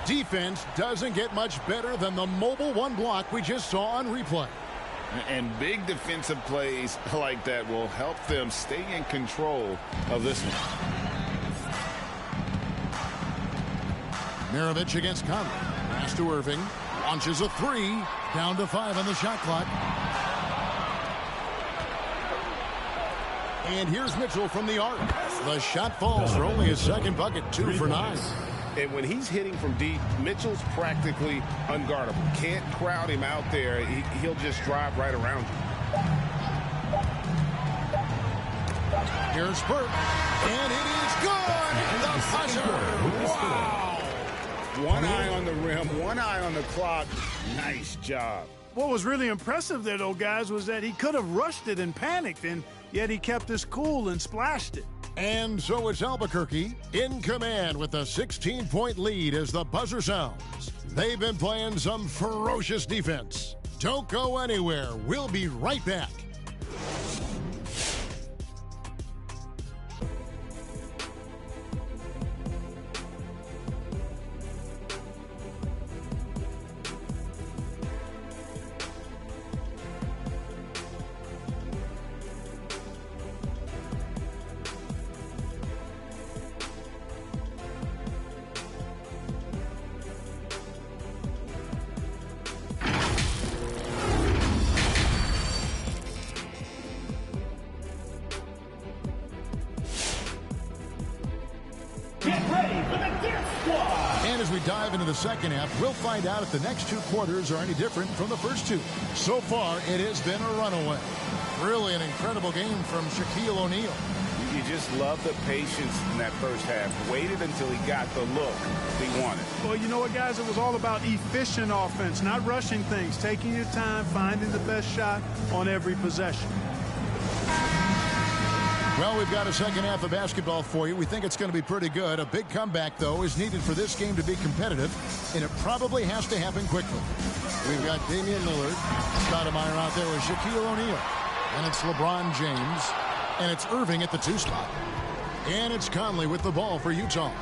C: Defense doesn't get much better than the mobile one block we just saw on replay.
F: And big defensive plays like that will help them stay in control of this one.
C: Maravich against Conley. Pass to Irving. Launches a 3. Down to 5 on the shot clock. And here's Mitchell from the arc. The shot falls for only his second bucket. 2 for 9.
F: And when he's hitting from deep, Mitchell's practically unguardable. Can't crowd him out there. He'll just drive right around you.
C: Here's Burke. And it is good. The buzzer. Wow.
F: One eye on the rim, one eye on the clock. Nice job.
J: What was really impressive there, though, guys, was that he could have rushed it and panicked, and yet he kept his cool and splashed it.
C: And so it's Albuquerque in command with a 16-point lead as the buzzer sounds. They've been playing some ferocious defense. Don't go anywhere. We'll be right back. As we dive into the second half, we'll find out if the next two quarters are any different from the first two. So far, it has been a runaway. Really an incredible game from Shaquille O'Neal.
F: You just love the patience in that first half. Waited until he got the look he wanted.
J: Well, you know what, guys? It was all about efficient offense, not rushing things, taking your time, finding the best shot on every possession.
C: Well, we've got a second half of basketball for you. We think it's going to be pretty good. A big comeback, though, is needed for this game to be competitive, and it probably has to happen quickly. We've got Damian Lillard, Stoudemire out there with Shaquille O'Neal, and it's LeBron James, and it's Irving at the 2 spot. And it's Conley with the ball for Utah.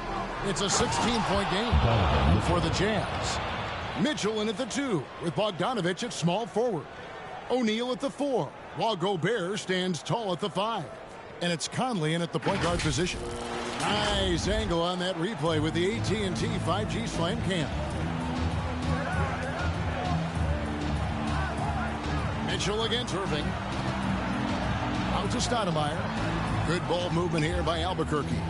C: It's a 16-point game for the Jazz. Mitchell in at the 2 with Bogdanović at small forward. O'Neal at the 4, while Gobert stands tall at the 5. And it's Conley in at the point guard position. Nice angle on that replay with the AT&T 5G Slam Cam. Mitchell against Irving. Out to Stoudemire. Good ball movement here by Albuquerque.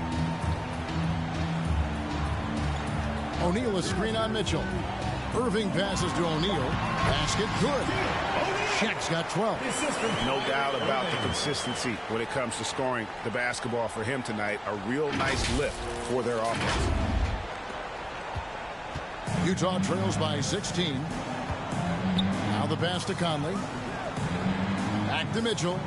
C: O'Neal a screen on Mitchell. Irving passes to O'Neal. Basket good. Shaq's got 12.
F: No doubt about the consistency when it comes to scoring the basketball for him tonight. A real nice lift for their offense.
C: Utah trails by 16. Now the pass to Conley. Back to Mitchell.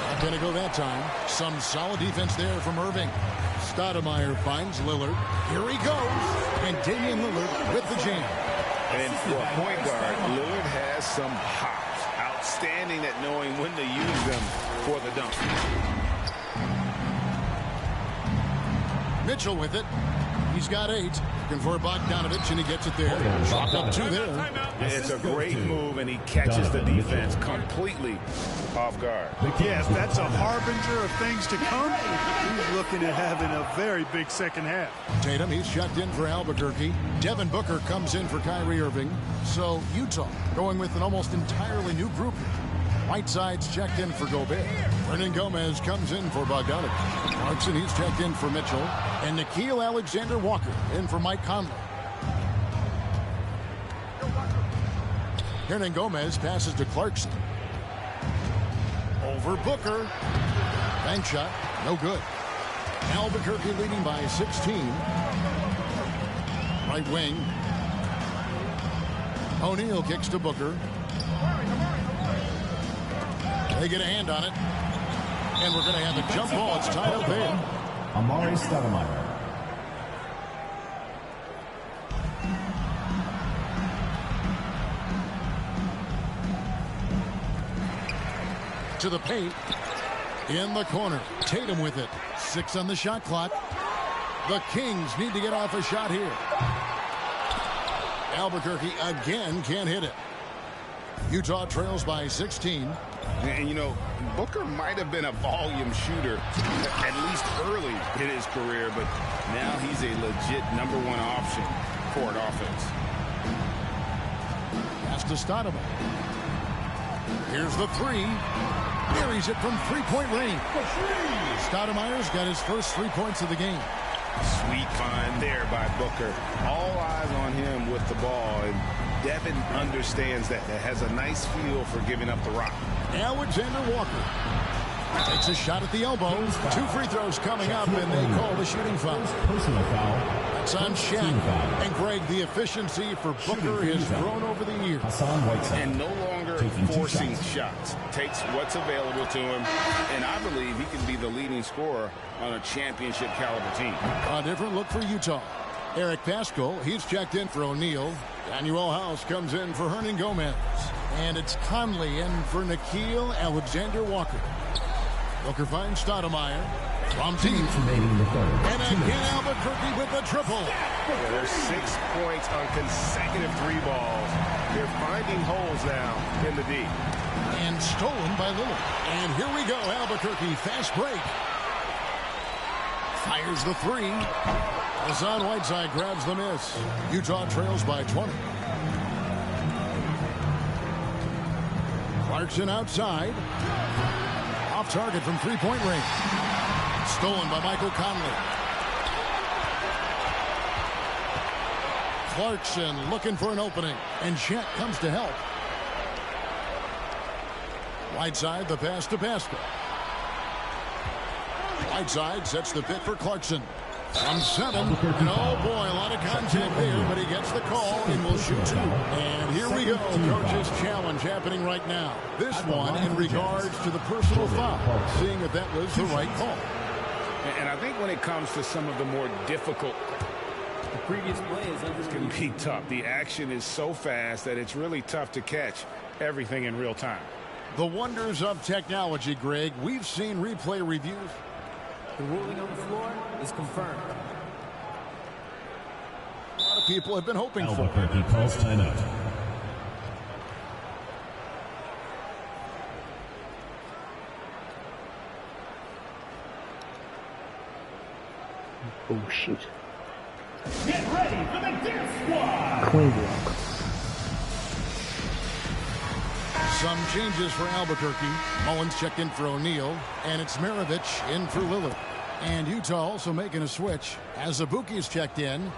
C: Not going to go that time. Some solid defense there from Irving. Stoudemire finds Lillard. Here he goes. And Damian Lillard with the jam.
F: And for a point guard, Lillard has some hops. Outstanding at knowing when to use them for the dunk.
C: Mitchell with it. He's got 8. Looking for Bogdanović, and he gets it there. Dropped up 2 there.
F: It's a great move, and he catches the defense completely off guard.
J: Yes, that's a harbinger of things to come. He's looking at having a very big second half.
C: Tatum, he's checked in for Albuquerque. Devin Booker comes in for Kyrie Irving. So Utah going with an almost entirely new group here. Whiteside's checked in for Gobert. Hernan Gomez comes in for Bogdanović. Clarkson, he's checked in for Mitchell. And Nickeil Alexander-Walker in for Mike Conley. Hernan Gomez passes to Clarkson. Over Booker. Bank shot, no good. Albuquerque leading by 16. Right wing. O'Neal kicks to Booker. They get a hand on it. And we're going to have a jump ball. It's tied up there.
D: Amari Stoudemire.
C: To the paint. In the corner. Tatum with it. 6 on the shot clock. The Kings need to get off a shot here. Albuquerque again can't hit it. Utah trails by 16.
F: And, you know, Booker might have been a volume shooter, at least early in his career, but now he's a legit #1 option for an offense.
C: Pass to Stoudemire. Here's the 3. Buries it from 3-point range. Stoudemire's got his first 3 points of the game.
F: Sweet find there by Booker. All eyes on him with the ball, and Devin understands that. Has a nice feel for giving up the rock.
C: Alexander-Walker takes a shot at the elbow. 2 free throws coming up, and they call the shooting foul.
D: Personal foul.
C: That's on Shaq. And Greg, the efficiency for Booker has grown over the years.
F: And no longer forcing shots. Takes what's available to him, and I believe he can be the leading scorer on a championship caliber team.
C: A different look for Utah. Eric Paschal, he's checked in for O'Neal. Daniel House comes in for Hernan Gomez. And it's Conley in for Nickeil Alexander-Walker. Booker finds Stoudemire. From deep. And again Albuquerque with the triple.
F: Yeah, there's 6 points on consecutive 3 balls. They're finding holes now in the D.
C: And stolen by Lillard. And here we go, Albuquerque. Fast break. Fires the 3. Hassan Whiteside grabs the miss. Utah trails by 20. Clarkson outside. Off target from three-point range. Stolen by Michael Conley. Clarkson looking for an opening, and Chet comes to help. Whiteside, the pass to Pascal. Whiteside sets the pick for Clarkson. From 7, and oh boy, a lot of contact there, but he gets the call and will shoot 2. And here we go, coach's challenge happening right now. This one in regards to the personal foul, seeing if that was the right call.
F: And I think when it comes to some of the more difficult,
K: the previous play is
F: can be tough. The action is so fast that it's really tough to catch everything in real time.
C: The wonders of technology, Greg. We've seen replay reviews.
K: The ruling on the floor is confirmed.
C: A lot of people have been hoping for.
D: Albuquerque calls timeout.
L: Oh, shoot.
D: Get ready for the dance squad!
L: Clean block.
C: Some changes for Albuquerque. Mullins checked in for O'Neal, and it's Maravich in for Lillard. And Utah also making a switch as Azubuike's checked in.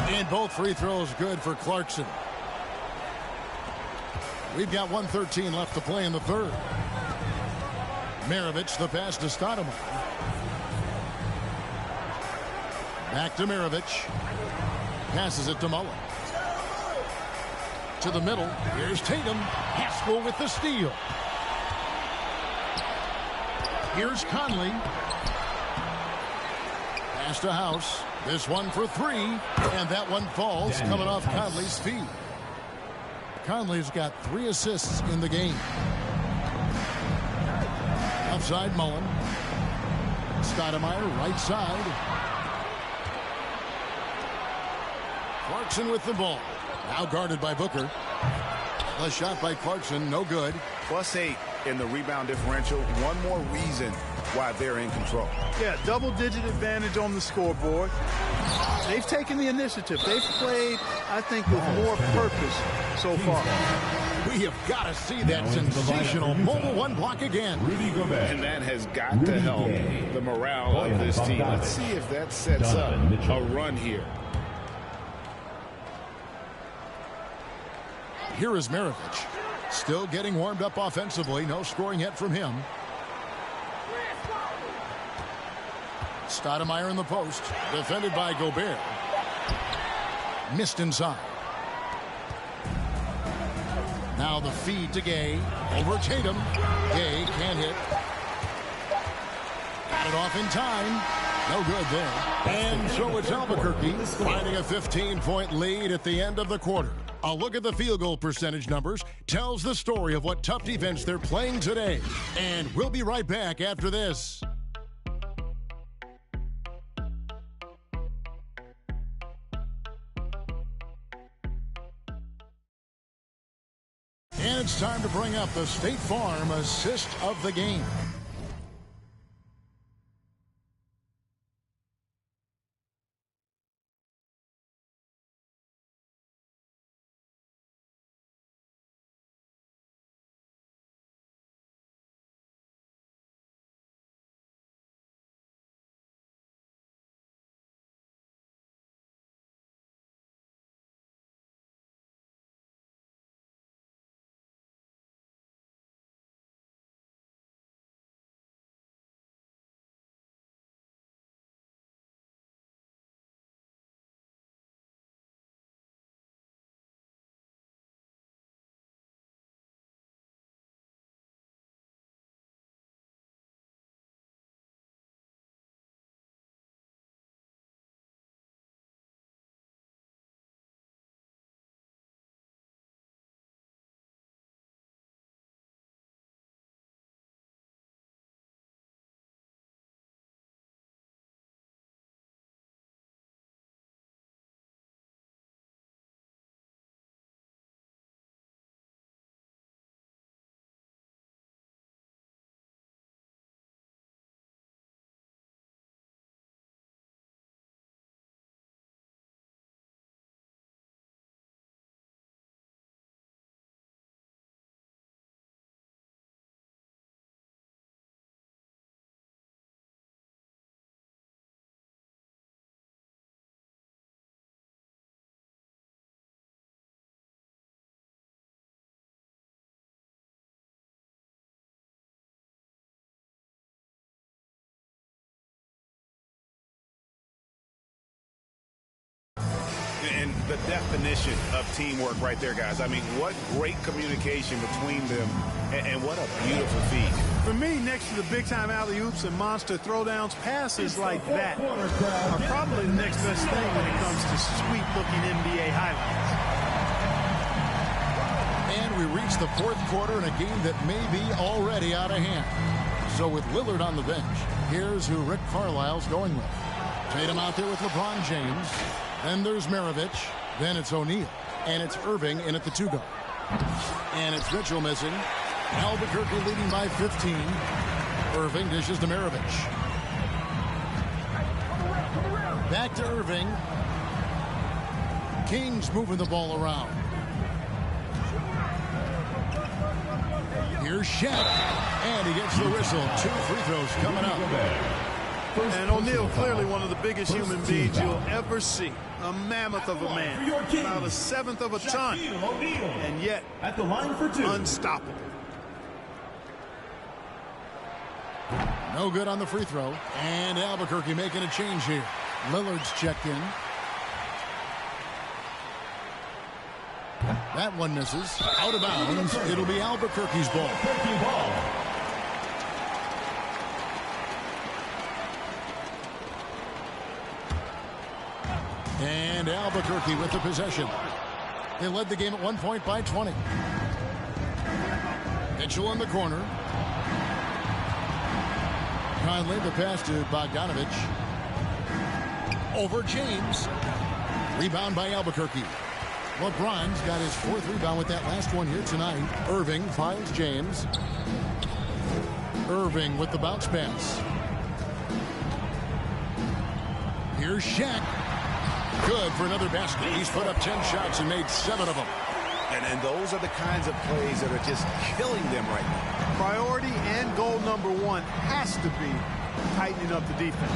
C: And both free throws good for Clarkson. We've got 1:13 left to play in the third. Maravich, the pass to Stoudemire. Back to Maravich. Passes it to Mullins. To the middle. Here's Tatum. Haskell with the steal. Here's Conley. Pass to House. This one for 3. And that one falls coming off Conley's feet. Conley's got 3 assists in the game. Outside Mullen. Stoudemire right side. Clarkson with the ball. Now guarded by Booker. The shot by Clarkson, no good.
F: +8 in the rebound differential. One more reason why they're in control.
J: Yeah, double-digit advantage on the scoreboard. They've taken the initiative. They've played, I think, with more purpose so far.
C: We have got to see that sensational mobile one block again.
F: And that has got to help the morale of this team. Let's see if that sets up a run here.
C: Here is Maravich. Still getting warmed up offensively. No scoring yet from him. Stoudemire in the post. Defended by Gobert. Missed inside. Now the feed to Gay. Over Tatum. Gay can't hit. Got it off in time. No good there. And so it's Albuquerque finding a 15-point lead at the end of the quarter. A look at the field goal percentage numbers tells the story of what tough defense they're playing today. And we'll be right back after this. And it's time to bring up the State Farm assist of the game.
F: the definition of teamwork right there, guys. I mean, what great communication between them, and what a beautiful feed.
J: For me, next to the big-time alley-oops and monster throwdowns, passes like that are probably the next best thing when it comes to sweet-looking NBA highlights.
C: And we reach the fourth quarter in a game that may be already out of hand. So with Lillard on the bench, here's who Rick Carlisle's going with. Tatum out there with LeBron James. Then there's Maravich. Then it's O'Neal. And it's Irving in at the 2 guard. And it's Mitchell missing. Albuquerque leading by 15. Irving dishes to Maravich. Back to Irving. Kings moving the ball around. Here's Shaq. And he gets the whistle. 2 free throws coming up.
J: And O'Neal, clearly one of the biggest human beings you'll ever see. A mammoth of a man. About a 1/7 of a ton. And yet,
D: at the line for 2.
J: Unstoppable.
C: No good on the free throw. And Albuquerque making a change here. Lillard's checked in. That one misses. Out of bounds. It'll be Albuquerque's ball. And Albuquerque with the possession. They led the game at 1 point by 20. Mitchell in the corner. Conley, the pass to Bogdanovich. Over James. Rebound by Albuquerque. LeBron's got his 4th rebound with that last one here tonight. Irving finds James. Irving with the bounce pass. Here's Shaq. Good for another basket. He's put up 10 shots and made 7 of them.
F: And those are the kinds of plays that are just killing them right now.
J: Priority and goal number 1 has to be tightening up the defense.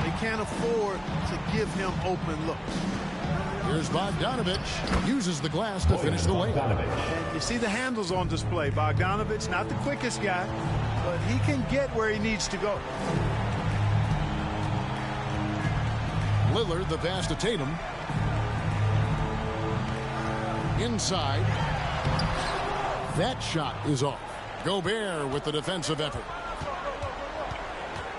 J: They can't afford to give him open looks.
C: Here's Bogdanovich. Uses the glass to finish the layup.
J: You see the handles on display. Bogdanovich, not the quickest guy, but he can get where he needs to go.
C: Lillard, the pass to Tatum. Inside. That shot is off. Gobert with the defensive effort.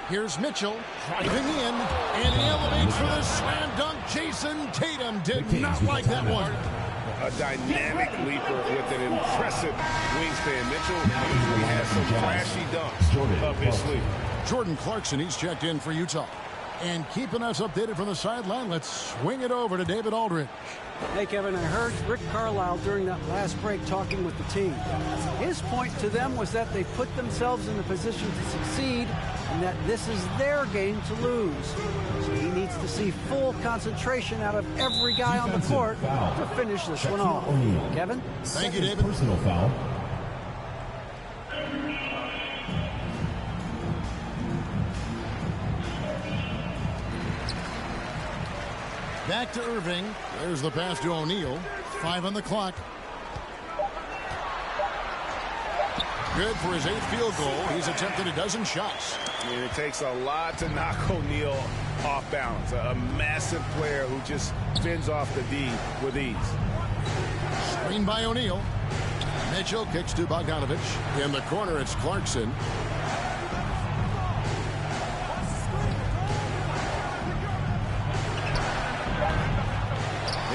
C: Here's Mitchell driving in, and he elevates for the slam dunk. Jason Tatum did not like that one.
F: A dynamic leaper with an impressive wingspan. Mitchell usually has some flashy dunks up his sleeve.
C: Jordan Clarkson, he's checked in for Utah. And keeping us updated from the sideline, let's swing it over to David Aldridge.
G: Hey, Kevin, I heard Rick Carlisle during that last break talking with the team. His point to them was that they put themselves in a position to succeed and that this is their game to lose. So he needs to see full concentration out of every guy on the court to finish this one off. Kevin?
C: Thank you, David.
D: Personal foul.
C: Back to Irving. There's the pass to O'Neal. 5 on the clock. Good for his 8th field goal. He's attempted a dozen shots.
F: And it takes a lot to knock O'Neal off balance. A massive player who just fends off the D with ease.
C: Screen by O'Neal. Mitchell kicks to Bogdanovich. In the corner, it's Clarkson.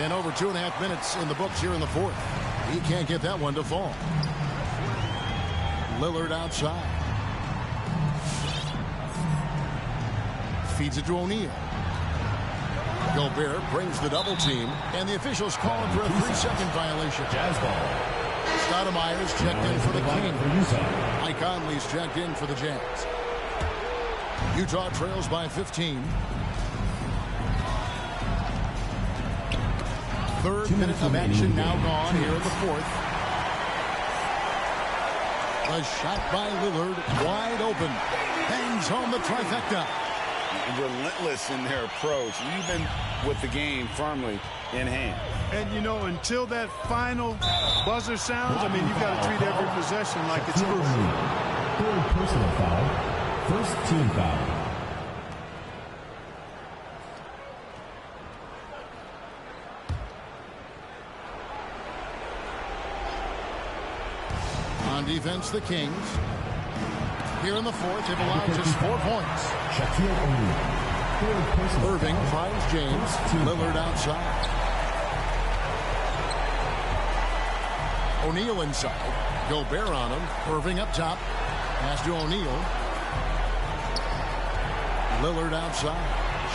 C: And over 2.5 minutes in the books here in the 4th. He can't get that one to fall. Lillard outside. Feeds it to O'Neal. Gobert brings the double team, and the officials calling for a 3-second violation.
D: Jazz ball.
C: Stoudemire's checked in for the Kings. Mike Conley's checked in for the Jazz. Utah trails by 15. 3rd minute of action now gone here in the 4th. A shot by Lillard, wide open. Bangs home the trifecta.
F: Relentless in their approach, even with the game firmly in hand.
J: And, you know, until that final buzzer sounds, I mean, you've got to treat every possession like it's yours.
D: 3rd personal foul. 1st team foul.
C: defense, the Kings. Here in the fourth, they've allowed just 4 points. Irving finds James. Lillard outside. O'Neal inside. Gobert on him. Irving up top. Pass to O'Neal. Lillard outside.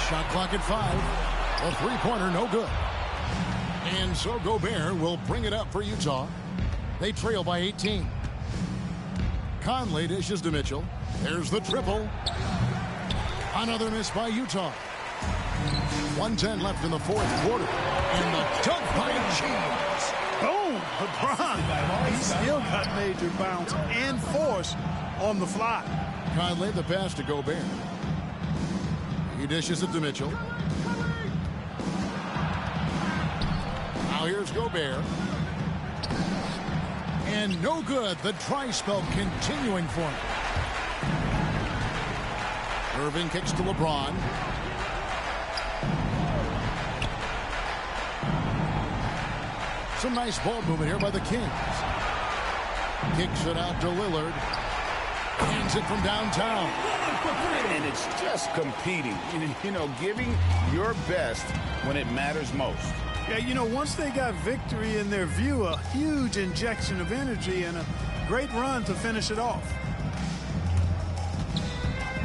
C: Shot clock at 5. A three-pointer, no good. And so Gobert will bring it up for Utah. They trail by 18. Conley dishes to Mitchell. There's the triple. Another miss by Utah. 1:10 left in the fourth quarter. And the dunk by James.
J: Boom! LeBron. He still got major bounce and force on the fly.
C: Conley the pass to Gobert. He dishes it to Mitchell. Now here's Gobert. And no good. The dry spell continuing for him. Irving kicks to LeBron. Some nice ball movement here by the Kings. Kicks it out to Lillard. Hands it from downtown.
F: And it's just competing. You know, giving your best when it matters most.
J: Yeah, you know, once they got victory in their view, a huge injection of energy and a great run to finish it off.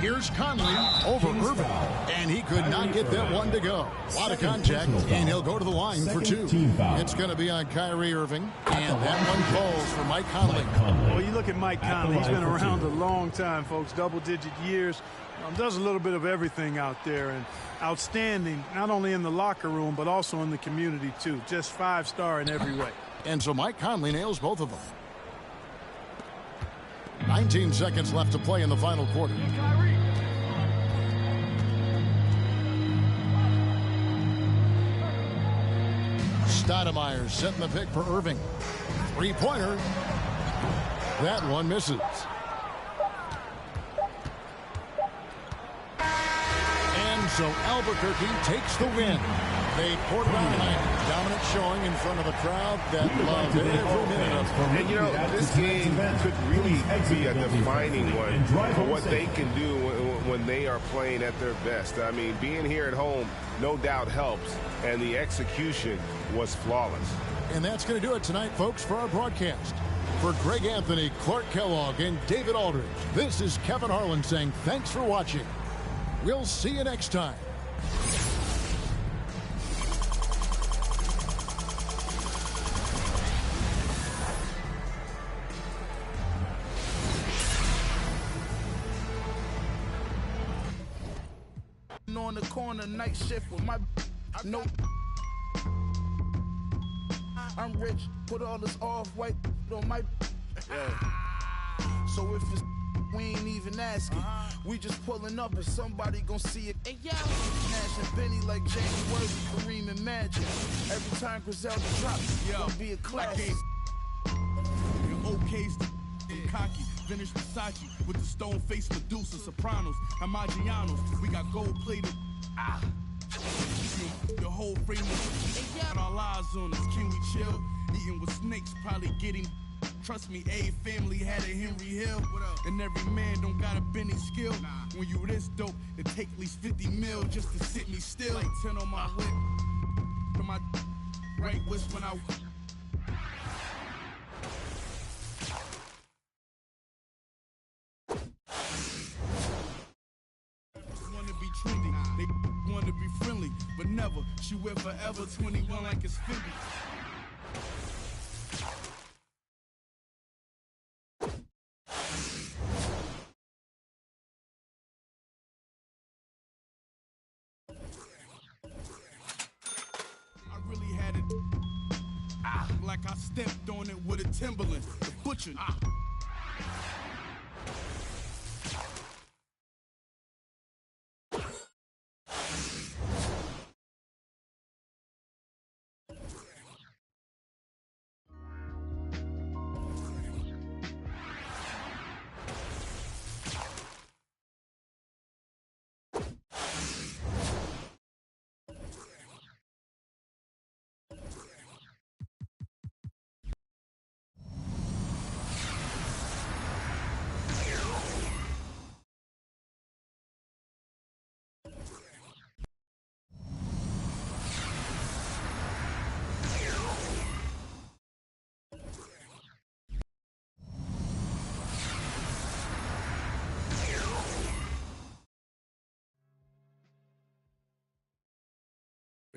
C: Here's Conley over Irving, and he could not get that one to go. A lot of contact, and he'll go to the line for 2. It's going to be on Kyrie Irving, and that one falls for Mike Conley.
J: Well, you look at Mike Conley. He's been around a long time, folks, double-digit years. Does a little bit of everything out there, and outstanding, not only in the locker room, but also in the community, too. Just 5-star in every way.
C: And so Mike Conley nails both of them. 19 seconds left to play in the final quarter. Stoudemire setting the pick for Irving. Three-pointer. That one misses. And so Albuquerque takes the win. They poured it on tonight. Dominant showing in front of a crowd that loved every minute of it.
F: And, you know, this game could really be a defining one for what they can do when they are playing at their best. I mean, being here at home no doubt helps, and the execution was flawless.
C: And that's going to do it tonight, folks, for our broadcast. For Greg Anthony, Clark Kellogg, and David Aldridge, this is Kevin Harlan saying thanks for watching. We'll see you next time.
L: On the corner, night shift with my no. I'm rich, put all this off-white on my. Yeah. So if it's we ain't even asking, we just pulling up and somebody gon' see it. Hey, yo, Nash and Benny like Jamie Worthy, Kareem and Magic. Every time Griselda drops, it's gonna be a classic.
M: OK's cocky, vintage Versace with the stone face Medusa, Sopranos, and Maggianos. We got gold plated. The whole frame of our lives on us. Can we chill? Eating with snakes, probably getting. Trust me, A family had a Henry Hill, and every man don't got a Benny skill. When you this dope, it take at least 50 mil just to sit me still. Like 10 on my whip, to my right wrist when I. Trendy. They want to be friendly, but never. She wear forever 21 like it's Fendi. I really had it. Like I stepped on it with a Timberland. The butcher.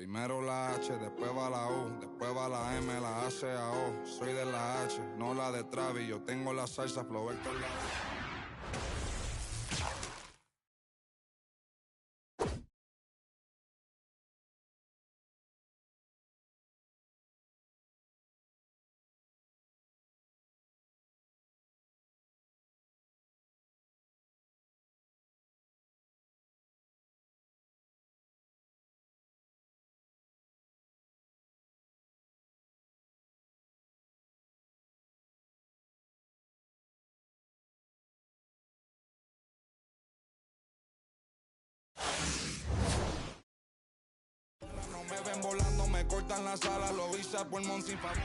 N: Primero la H, después va la U, después va la M, la A, C, A, O. Soy de la H, no la de Travis. Yo tengo la salsa, Flow Héctor la U. No me ven volando, me cortan la sala, lo hice por Mon sin favor.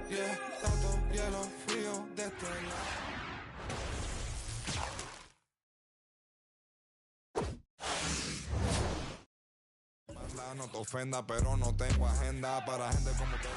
N: Yeah, tanto hielo frío de este lado. Manda, no te ofenda, pero no tengo agenda para gente como tú.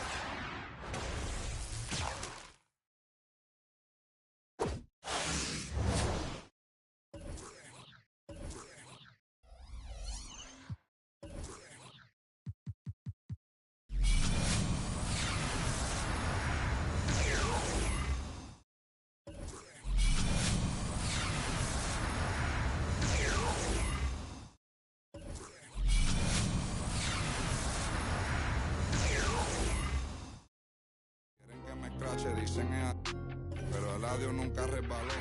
N: Dicen pero el adiós nunca resbaló.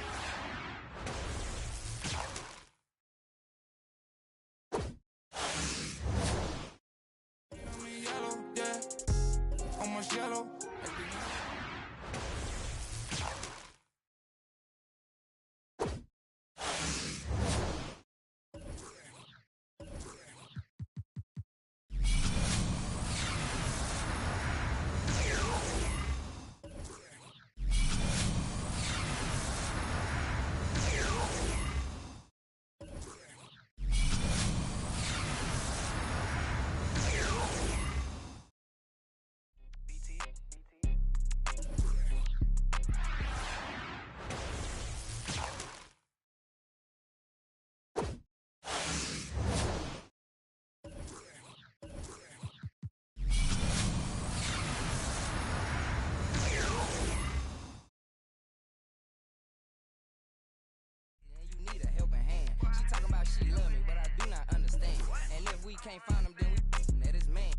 N: Mira mi hielo, yeah, como el cielo.
O: She love me, but I do not understand. And if we can't find him, then we that is man.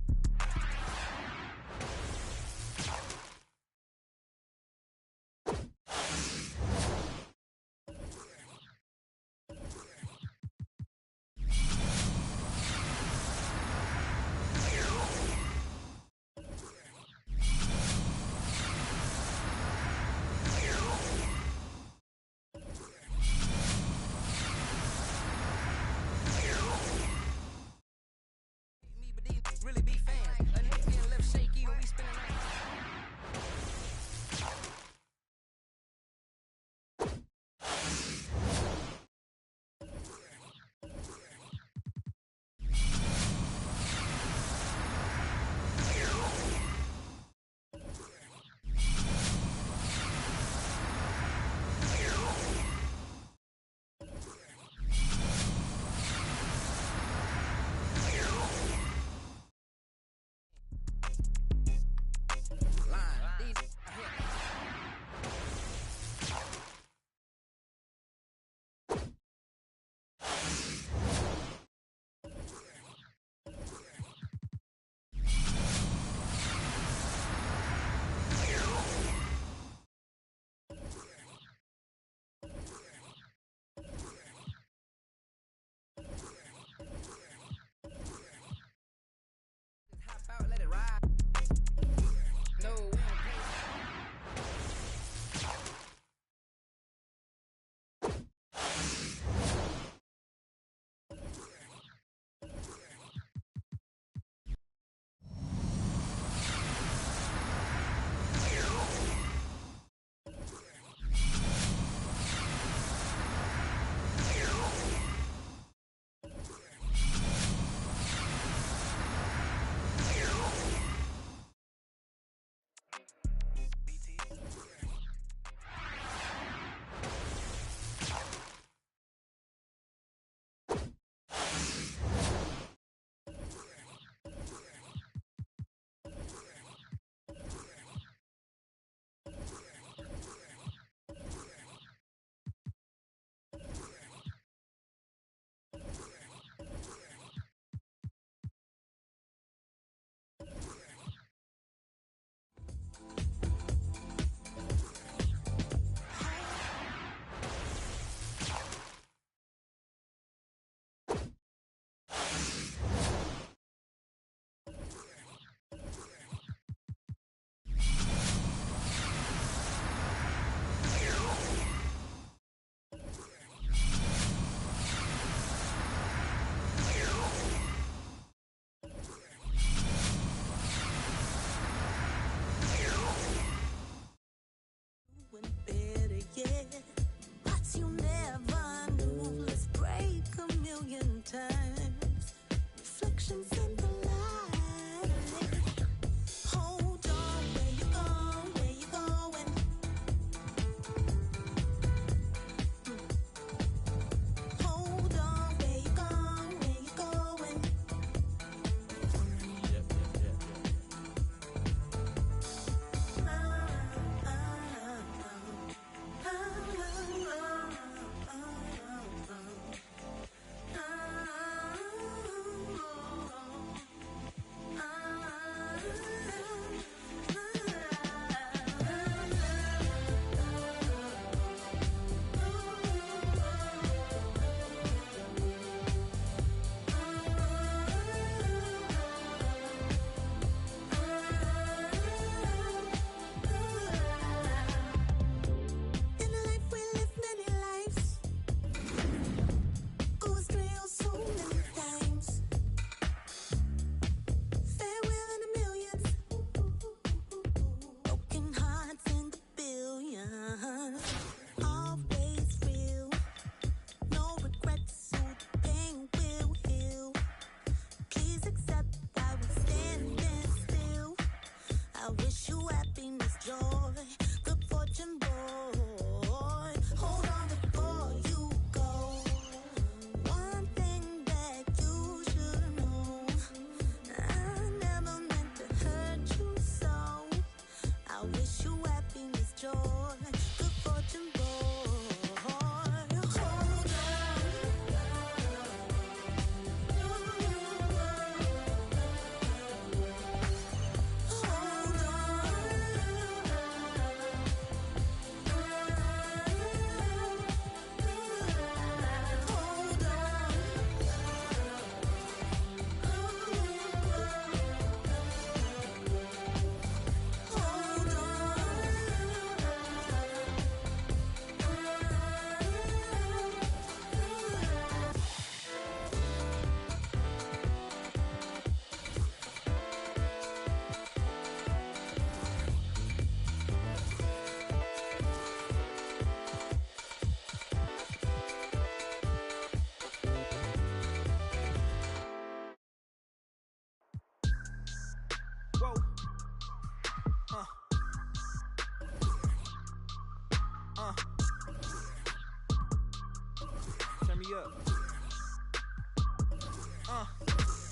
O: me up.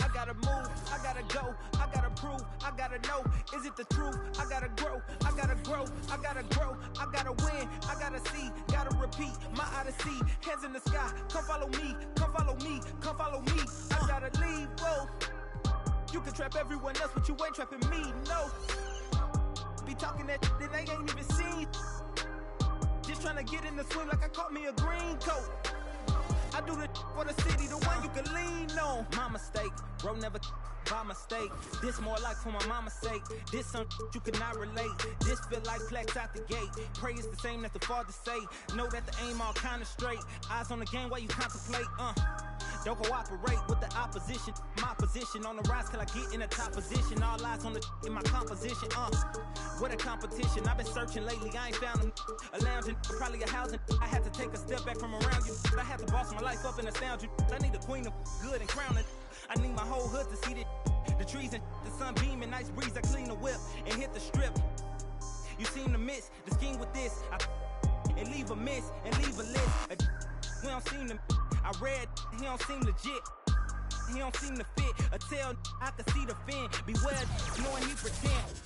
O: I gotta move, I gotta go, I gotta prove, I gotta know, is it the truth? I gotta grow, I gotta grow, I gotta grow, I gotta win, I gotta see, gotta repeat, my odyssey, hands in the sky, come follow me, come follow me, come follow me, I gotta leave, whoa. You can trap everyone else, but you ain't trapping me, no. Be talking that they ain't even seen. Just trying to get in the swing like I caught me a green coat. I do the for the city, the one you can lean on. My mistake, bro, never by mistake. This more like for my mama's sake. This some you cannot relate. This feel like flex out the gate. Pray is the same that the father say. Know that the aim all kinda straight. Eyes on the game while you contemplate. Don't cooperate with the opposition. My position on the rise till I get in a top position. All eyes on the in my composition. What a competition. I've been searching lately. I ain't found them. A lounging, probably a housing. I had to take a step back from around you. I had to boss my life up and astound you. I need a queen of good and crown it. I need my whole hood to see the trees and the sun beaming. Nice breeze. I clean the whip and hit the strip. You seem to miss the scheme with this. And leave a miss and leave a list. We don't seem to. I read, he don't seem legit. He don't seem to fit. A tail, I can see the fin. Beware, knowing he pretend.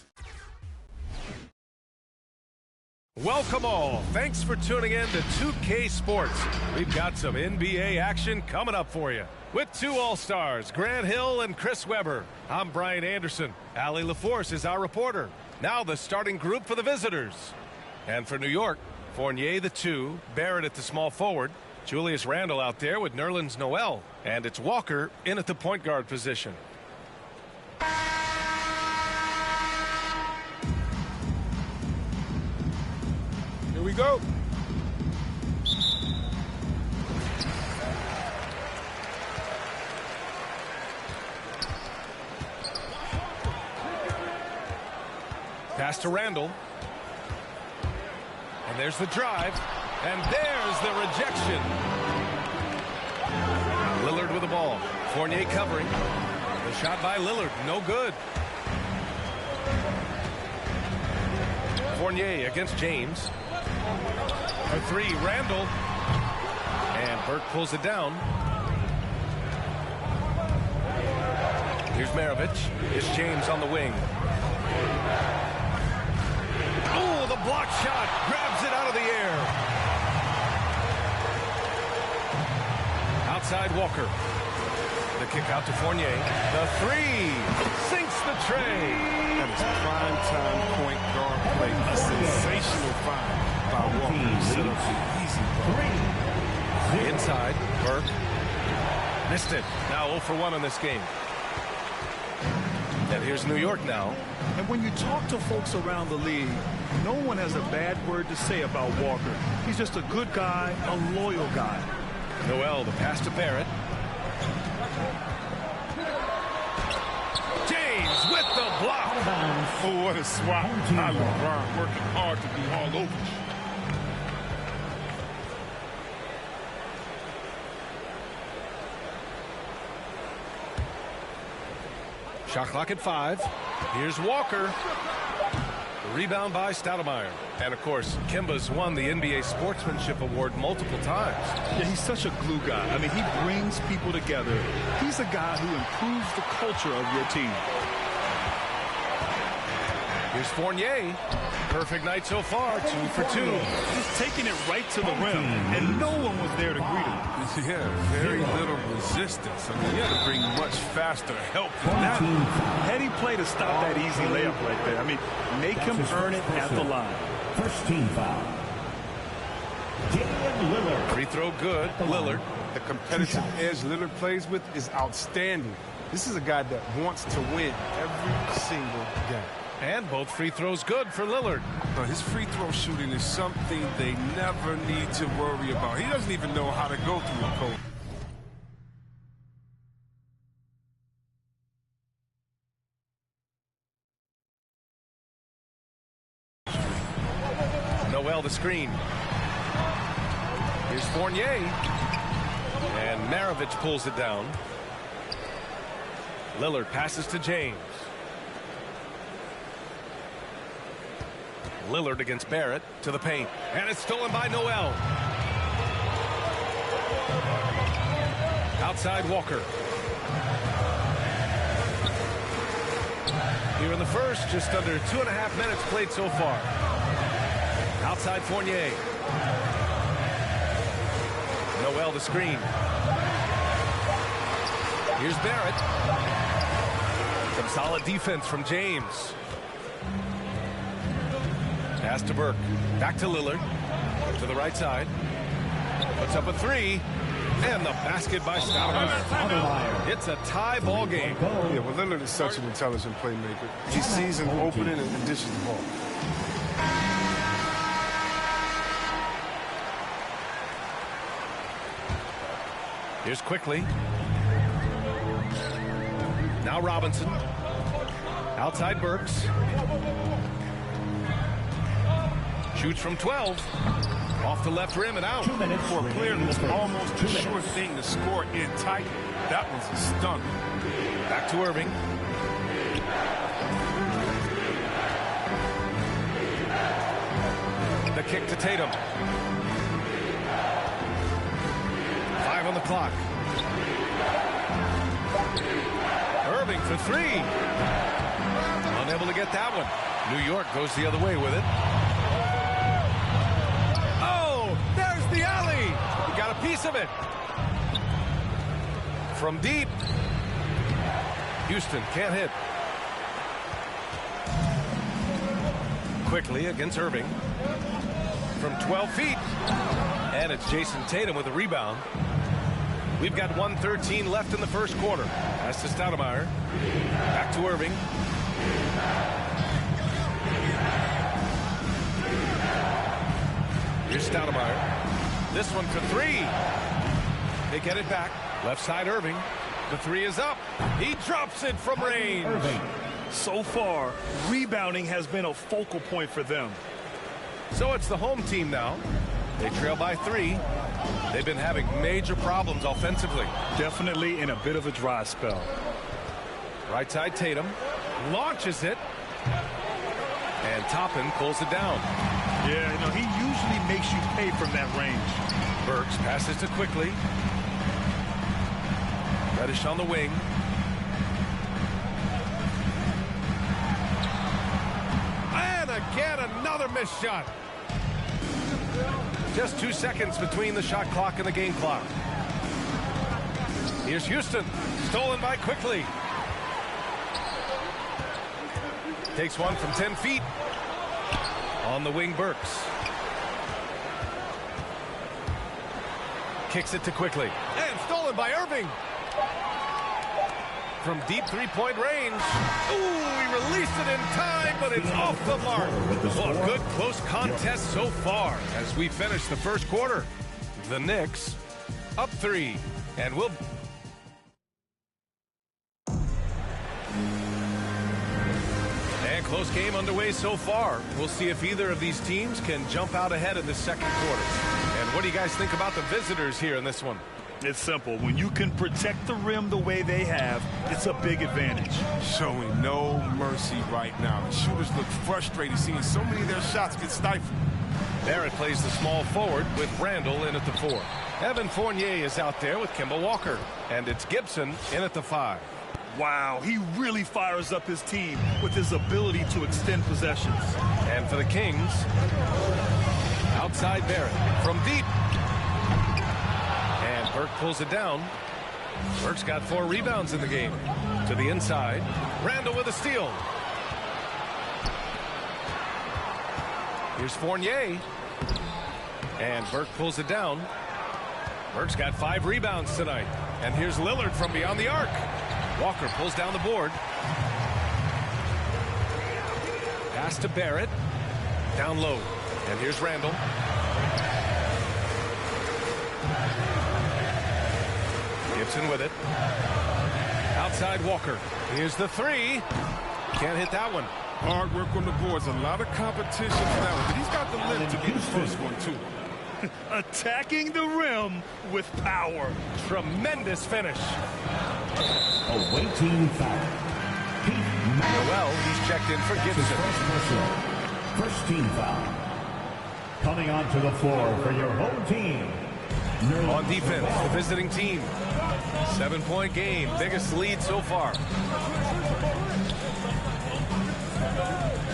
P: Welcome all. Thanks for tuning in to 2K Sports. We've got some NBA action coming up for you. With two All-Stars, Grant Hill and Chris Webber. I'm Brian Anderson. Allie LaForce is our reporter. Now the starting group for the visitors. And for New York, Fournier the 2, Barrett at the small forward, Julius Randle out there with Nerlens Noel, and it's Walker in at the point guard position.
Q: Here we go.
P: Pass to Randle. And there's the drive. And there's the rejection. Lillard with the ball. Fournier covering. The shot by Lillard, no good. Fournier against James. For three, Randle. And Burke pulls it down. Here's Maravich. It's James on the wing. Oh, the block shot. Grabs it out of the air. Outside Walker. The kick out to Fournier. The three. Sinks the tray.
Q: That is prime time point guard play. A sensational find by Walker. Set up the easy ball.
P: Inside. Burke. Missed it. Now 0 for 1 in this game. And here's New York now.
J: And when you talk to folks around the league, no one has a bad word to say about Walker. He's just a good guy, a loyal guy.
P: Noel, the pass to Barrett. James with the block.
Q: Oh, what a swap. I LeBron working hard to be all over.
P: Shot clock at 5. Here's Walker. The rebound by Stoudemire. And, of course, Kemba's won the NBA Sportsmanship Award multiple times.
J: Yeah, he's such a glue guy. I mean, he brings people together. He's a guy who improves the culture of your team.
P: Here's Fournier. Perfect night so far, 2 for 2.
J: He's taking it right to the rim, and no one was there to greet him.
Q: Yeah, very little resistance. I mean, he had to bring much faster help than that.
J: Heady play to stop that easy layup right there. I mean, make him earn it at the line.
D: First team foul. Damian Lillard.
P: Free throw good. Lillard.
Q: The competitive edge Lillard plays with is outstanding. This is a guy that wants to win every single game.
P: And both free throws good for Lillard.
Q: His free throw shooting is something they never need to worry about. He doesn't even know how to go through a coach.
P: Noel the screen. Here's Fournier. And Maravich pulls it down. Lillard passes to James. Lillard against Barrett to the paint. And it's stolen by Noel. Outside Walker. Here in the first, just under 2.5 minutes played so far. Outside Fournier. Noel the screen. Here's Barrett. Some solid defense from James. Pass to Burke. Back to Lillard. To the right side. Puts up a three. And the basket by Stoudemire. It's a tie ball game.
Q: Yeah, well, Lillard is such an intelligent playmaker. He sees an opening and dishes the ball.
P: Here's Quickly. Now Robinson. Outside Burks. Shoots from 12. Off the left rim and out.
Q: 2 minutes for a player who's almost a sure thing to score in tight. That was a stunner.
P: Back to Irving. The kick to Tatum. 5 on the clock. Irving for three. Unable to get that one. New York goes the other way with it. Oh, there's the alley. He got a piece of it. From deep. Houston can't hit. Quickly against Irving. From 12 feet. And it's Jason Tatum with a rebound. We've got 1:13 left in the first quarter. Pass to Stoudemire. Back to Irving. Here's Stoudemire. This one for three. They get it back. Left side Irving. The three is up. He drops it from range.
R: So far, rebounding has been a focal point for them.
P: So it's the home team now. They trail by 3. They've been having major problems offensively.
R: Definitely in a bit of a dry spell.
P: Right side Tatum launches it. And Toppin pulls it down.
R: Yeah, you know, he usually makes you pay from that range.
P: Burks passes to Quickly. Reddish on the wing. And again, another missed shot. Just 2 seconds between the shot clock and the game clock. Here's Houston. Stolen by Quickly. Takes one from 10 feet. On the wing, Burks. Kicks it to Quickly. And stolen by Irving. From deep three-point range. Ooh, he released it in time, but it's off the mark. Well, a good close contest so far as we finish the first quarter. The Knicks up 3, and we'll... And close game underway so far. We'll see if either of these teams can jump out ahead in the second quarter. And what do you guys think about the visitors here in this one?
R: It's simple. When you can protect the rim the way they have, it's a big advantage.
Q: Showing no mercy right now. The shooters look frustrated seeing so many of their shots get stifled.
P: Barrett plays the small forward with Randall in at the 4. Evan Fournier is out there with Kemba Walker. And it's Gibson in at the 5.
R: Wow, he really fires up his team with his ability to extend possessions.
P: And for the Kings, outside Barrett from deep. And Burke pulls it down. Burke's got 4 rebounds in the game. To the inside. Randall with a steal. Here's Fournier. And Burke pulls it down. Burke's got 5 rebounds tonight. And here's Lillard from beyond the arc. Walker pulls down the board. Pass to Barrett. Down low. And here's Randall. Gibson with it. Outside Walker. Here's the 3. Can't hit that one.
Q: Hard work on the boards. A lot of competition for that one. But he's got the lift to get his first one, too.
R: Attacking the rim with power.
P: Tremendous finish.
D: Awaiting foul.
P: Well, he's checked in for Gibson.
D: First team foul. Coming onto the floor for your home team.
P: On defense, the visiting team. 7-point game, biggest lead so far.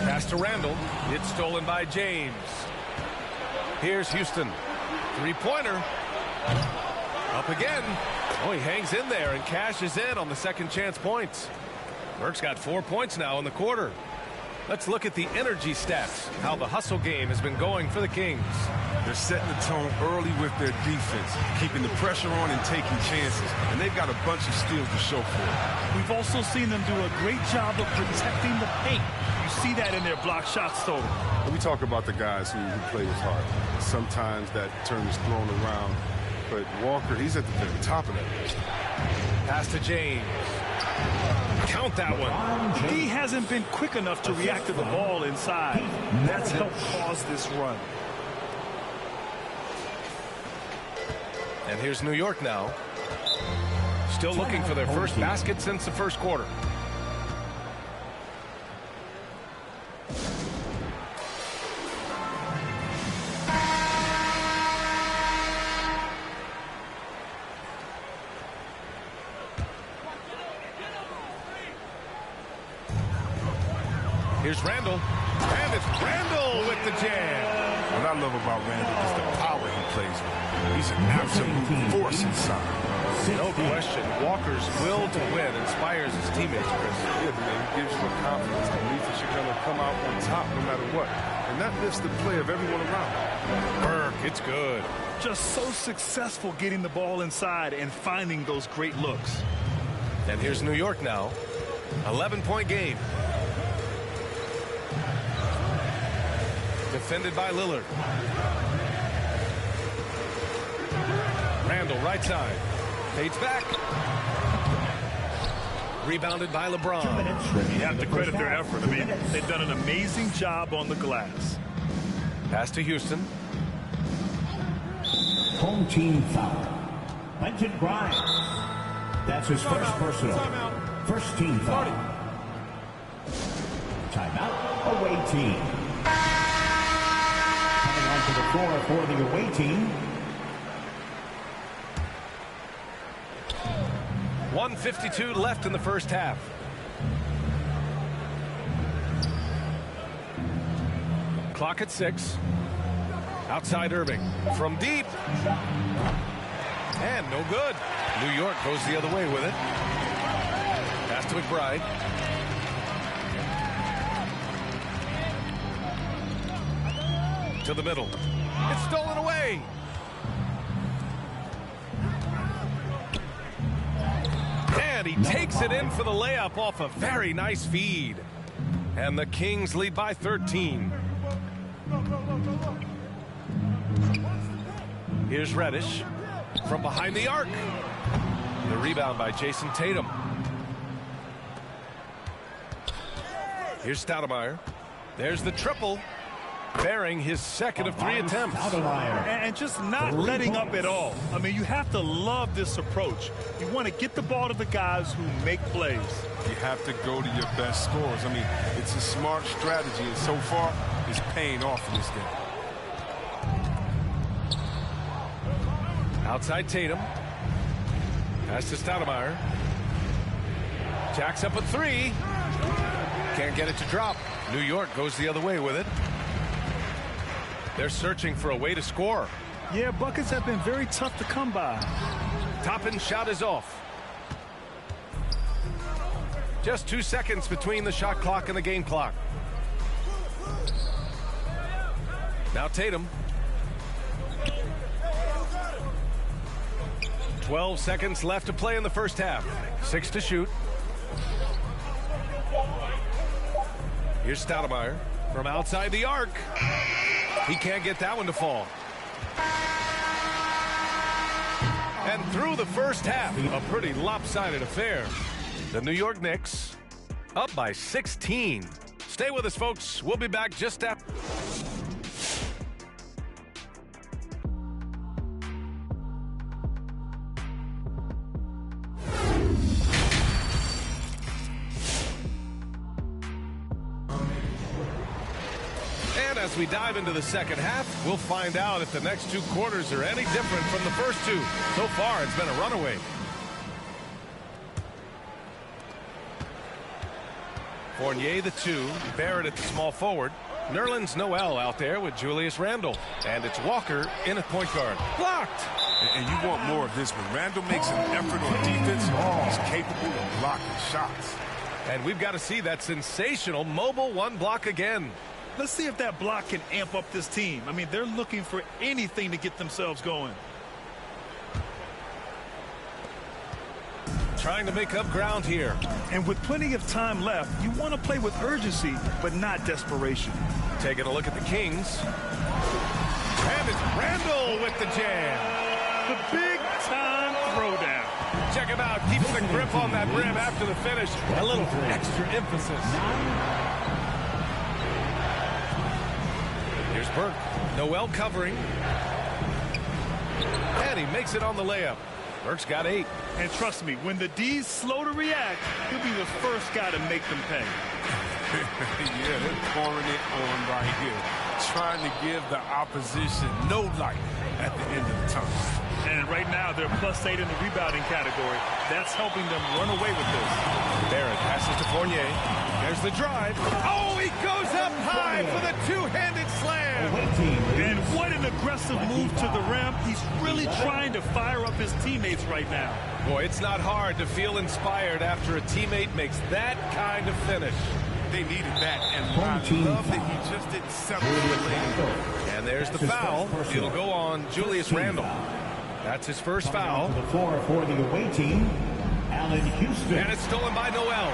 P: Pass to Randall. It's stolen by James. Here's Houston. Three-pointer. Up again. Oh, he hangs in there and cashes in on the second chance points. Burke's got 4 points now in the quarter. Let's look at the energy stats, how the hustle game has been going for the Kings.
Q: They're setting the tone early with their defense, keeping the pressure on and taking chances. And they've got a bunch of steals to show for it.
R: We've also seen them do a great job of protecting the paint. You see that in their block shots total.
Q: We talk about the guys who play with heart. Sometimes that term is thrown around. But Walker, he's at the very top of that list.
P: Pass to James. Count that one.
R: He hasn't been quick enough to react to the ball inside. That's helped cause this run.
P: And here's New York now. Still looking for their first basket since the first quarter. Here's Randall. And it's Randall with the jam.
Q: What I love about Randall is the power he plays with. He's an absolute force inside.
P: No question. Walker's will to win inspires his teammates, Chris.
Q: Yeah, man. He gives you a confidence, the belief that you're going to come out on top no matter what. And that lifts the play of everyone around.
P: Burke, it's good.
R: Just so successful getting the ball inside and finding those great looks.
P: And here's New York now. 11-point game. Defended by Lillard. Randall, right side. Fades back. Rebounded by LeBron.
R: You have to credit their effort. I mean, they've done an amazing job on the glass.
P: Pass to Houston.
D: Home team foul. Quentin Grimes. That's his first personal. First team foul. Timeout, away team. Coming onto the floor for the away team.
P: 1:52 left in the first half. Clock at 6. Outside Irving. From deep. And no good. New York goes the other way with it. Pass to McBride. To the middle. It's stolen away. And he takes it in for the layup off a very nice feed. And the Kings lead by 13. Here's Reddish from behind the arc. The rebound by Jason Tatum. Here's Stoudemire. There's the triple. Bearing his second of 3 attempts.
R: And just not letting up at all. I mean, you have to love this approach. You want to get the ball to the guys who make plays.
Q: You have to go to your best scorers. I mean, it's a smart strategy, and so far, it's paying off in this game.
P: Outside Tatum. Pass to Stoudemire. Jacks up a 3. Can't get it to drop. New York goes the other way with it. They're searching for a way to score.
R: Yeah, buckets have been very tough to come by.
P: Toppin shot is off. Just 2 seconds between the shot clock and the game clock. Now Tatum. 12 seconds left to play in the first half. 6 to shoot. Here's Stoudemire from outside the arc. He can't get that one to fall. And through the first half, a pretty lopsided affair. The New York Knicks up by 16. Stay with us, folks. We'll be back just after. As we dive into the second half, we'll find out if the next 2 quarters are any different from the first 2. So far, it's been a runaway. Fournier the 2, Barrett at the small forward. Nerlens Noel out there with Julius Randle. And it's Walker in at point guard. Blocked!
Q: And you want more of this. When Randle makes an effort on defense, he's capable of blocking shots.
P: And we've got to see that sensational mobile one block again.
R: Let's see if that block can amp up this team. I mean, they're looking for anything to get themselves going.
P: Trying to make up ground here.
R: And with plenty of time left, you want to play with urgency, but not desperation.
P: Taking a look at the Kings. And it's Randle with the jam.
R: The big-time throwdown.
P: Check him out. Keeps the grip on that rim after the finish. A little extra emphasis. Here's Burke. Noel covering. And he makes it on the layup. Burke's got 8.
R: And trust me, when the D's slow to react, he'll be the first guy to make them pay.
Q: Yeah, they're pouring it on right here. Trying to give the opposition no light at the end of the tunnel.
R: And right now, they're +8 in the rebounding category. That's helping them run away with this.
P: Barrett passes to Fournier. There's the drive. Oh, he goes up high for the two-handed slam.
R: And what an aggressive move to the rim. He's really trying to fire up his teammates right now.
P: Boy, it's not hard to feel inspired after a teammate makes that kind of finish.
Q: They needed that, and I love that he just didn't settle for the lane.
P: And there's the foul. It'll go on Julius Randle. That's his first foul.
D: To the floor for the away team, Allen Houston.
P: And it's stolen by Noel.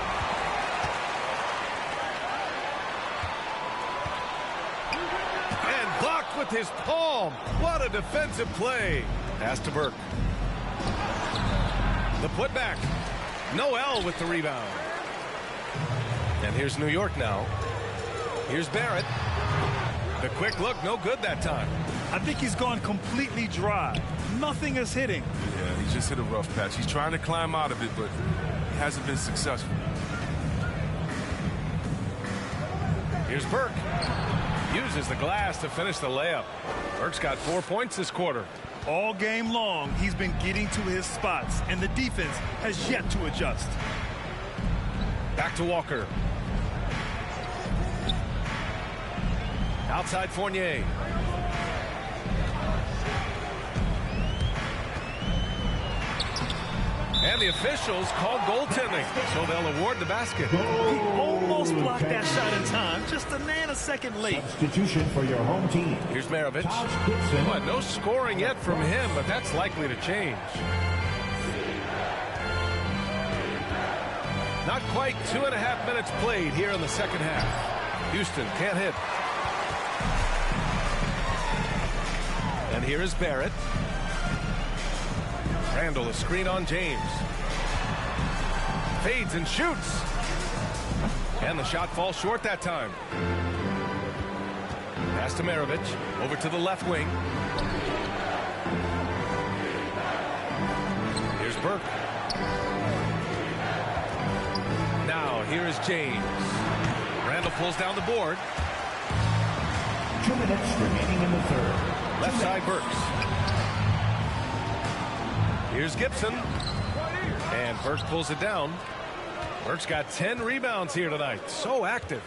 P: And blocked with his palm. What a defensive play. Pass to Burke. The putback. Noel with the rebound. And here's New York now. Here's Barrett. The quick look, no good that time.
R: I think he's gone completely dry. Nothing is hitting.
Q: Yeah, he just hit a rough patch. He's trying to climb out of it, but he hasn't been successful.
P: Here's Burke. Uses the glass to finish the layup. Burke's got 4 points this quarter.
R: All game long, he's been getting to his spots, and the defense has yet to adjust.
P: Back to Walker. Outside Fournier. And the officials called goaltending, so they'll award the basket.
R: He almost blocked that shot in time, just a nanosecond late.
D: Substitution for your home team.
P: Here's Maravich. But no scoring yet from him, but that's likely to change. Not quite 2.5 minutes played here in the second half. Houston can't hit. And here is Barrett. Randle, a screen on James. Fades and shoots. And the shot falls short that time. Pass to Maravich. Over to the left wing. Here's Burke. Now, here is James. Randle pulls down the board.
D: 2 minutes remaining in the third.
P: Left side Burks. Here's Gibson. And Burke pulls it down. Burke's got 10 rebounds here tonight. So active.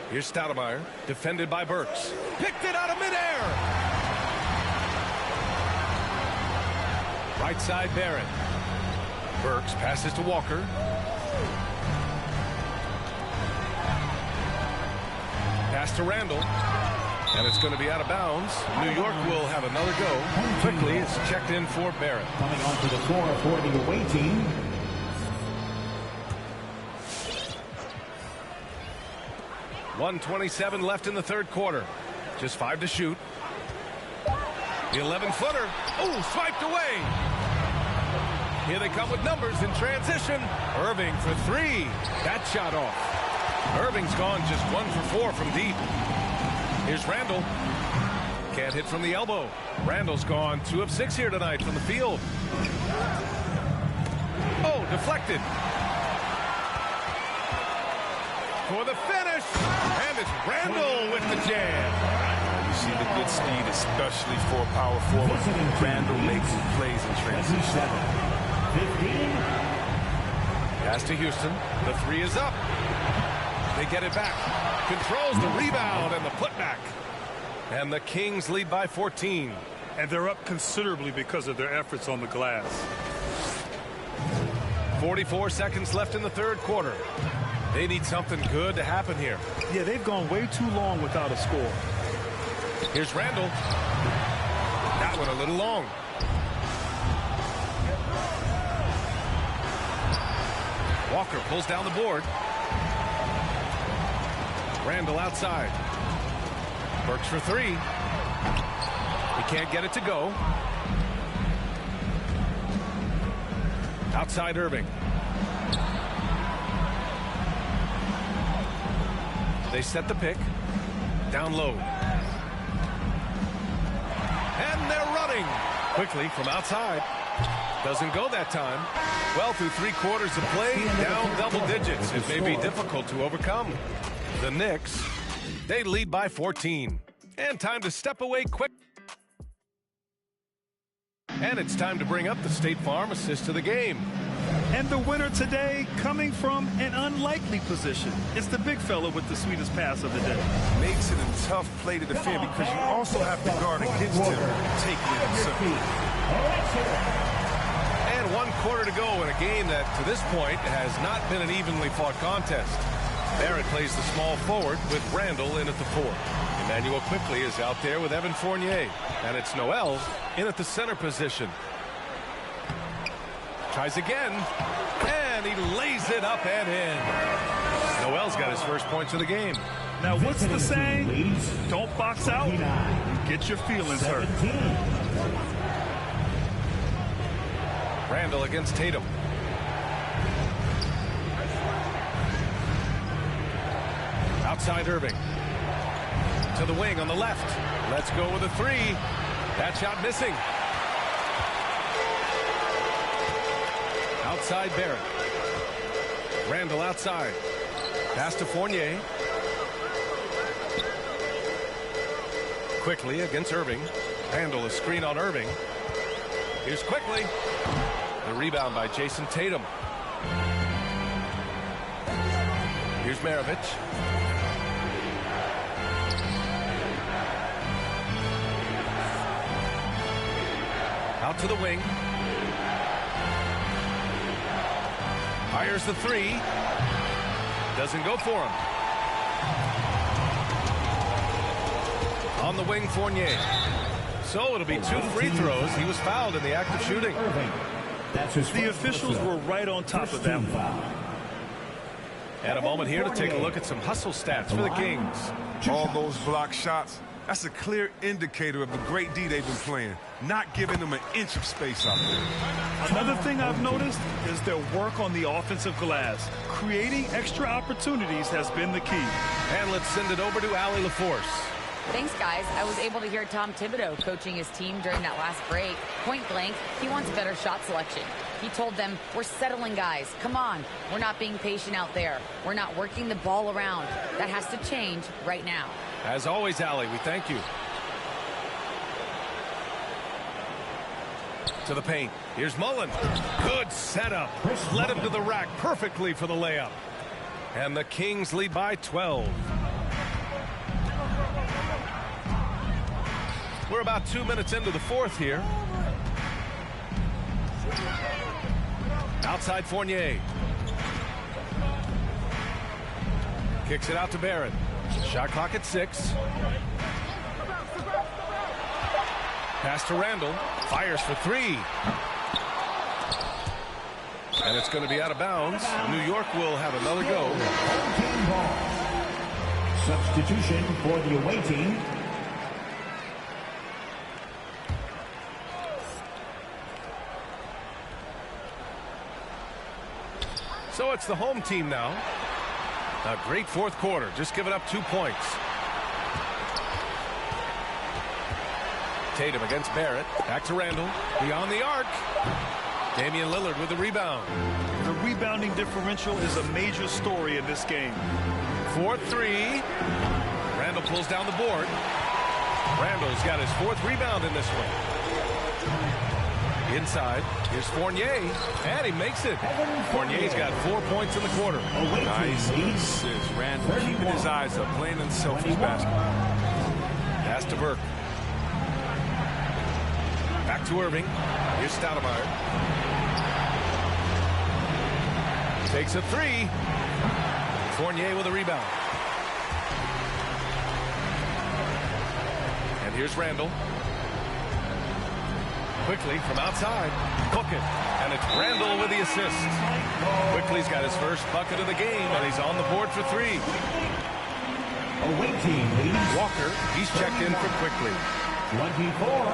P: Here's Stoudemire. Defended by Burks. Picked it out of midair. Right side Barrett. Burks passes to Walker. Pass to Randle. And it's going to be out of bounds. New York will have another go. Quickly, it's checked in for Barrett.
D: Coming onto the floor for the away team.
P: .127 left in the third quarter. Just 5 to shoot. The 11-footer. Oh, swiped away. Here they come with numbers in transition. Irving for 3. That shot off. Irving's gone just 1 for 4 from deep. Here's Randle. Can't hit from the elbow. Randle's gone 2 of 6 here tonight from the field. Oh, deflected. For the finish. And it's Randle with the jam.
Q: You see the good speed, especially for a power forward. Randle makes plays in transition.
D: 15.
P: Pass to Houston. The three is up. They get it back. Controls the rebound and the putback. And the Kings lead by 14.
R: And they're up considerably because of their efforts on the glass.
P: 44 seconds left in the third quarter. They need something good to happen here.
R: Yeah, they've gone way too long without a score.
P: Here's Randall. That one a little long. Walker pulls down the board. Randall outside. Works for three. He can't get it to go. Outside Irving. They set the pick. Down low. And they're running. Quickly from outside. Doesn't go that time. Well, through 3 quarters of play, down double digits. It may be difficult to overcome. The Knicks, they lead by 14. And time to step away quick. And it's time to bring up the State Farm assist of the game.
R: And the winner today coming from an unlikely position. It's the big fella with the sweetest pass of the day.
Q: Makes it a tough play to defend because you also have to guard against him taking it himself.
P: And 1 quarter to go in a game that, to this point, has not been an evenly fought contest. Barrett plays the small forward with Randall in at the 4. Emmanuel quickly is out there with Evan Fournier. And it's Noel in at the center position. Tries again. And he lays it up and in. Noel's got his first points of the game.
R: Now, what's the saying? Don't box out. You get your feelings hurt.
P: Randall against Tatum. Outside Irving. To the wing on the left. Let's go with a 3. That shot missing. Outside Barrett. Randall outside. Pass to Fournier. Quickly against Irving. Randall a screen on Irving. Here's Quickly. The rebound by Jason Tatum. Here's Maravich. Out to the wing. Fires the 3. Doesn't go for him. On the wing, Fournier. So it'll be 2 free throws. He was fouled in the act of shooting.
R: The officials were right on top of that one.
P: And a moment here to take a look at some hustle stats for the Kings.
Q: All those block shots, that's a clear indicator of the great D they've been playing. Not giving them an inch of space out there.
R: Another thing I've noticed is their work on the offensive glass. Creating extra opportunities has been the key.
P: And let's send it over to Allie LaForce.
S: Thanks, guys. I was able to hear Tom Thibodeau coaching his team during that last break. Point blank, he wants better shot selection. He told them, we're settling, guys. Come on. We're not being patient out there. We're not working the ball around. That has to change right now.
P: As always, Allie, we thank you. To the paint. Here's Mullen. Good setup. Led him to the rack perfectly for the layup. And the Kings lead by 12. We're about 2 minutes into the fourth here. Outside Fournier. Kicks it out to Barrett. Shot clock at 6. Pass to Randall. Fires for 3. And it's going to be out of bounds. New York will have another go.
D: Substitution for the away team.
P: So it's the home team now. A great fourth quarter. Just giving up 2 points. Tatum against Barrett. Back to Randall. Beyond the arc. Damian Lillard with the rebound.
R: The rebounding differential is a major story in this game.
P: 4-3. Randall pulls down the board. Randall's got his 4th rebound in this one. Inside, here's Fournier, and he makes it. Fournier's got 4 points in the quarter.
F: Nice assist. Randall keeping his eyes up, playing unselfish basketball.
P: Pass to Burke. Back to Irving. Here's Stoudemire. Takes a three. Fournier with a rebound. And here's Randall. Quickly from outside. Cook it. And it's Randall with the assist. Quickly's got his first bucket of the game, and he's on the board for three.
D: Away team leads.
P: Walker, he's checked in for Quickly.
D: 24.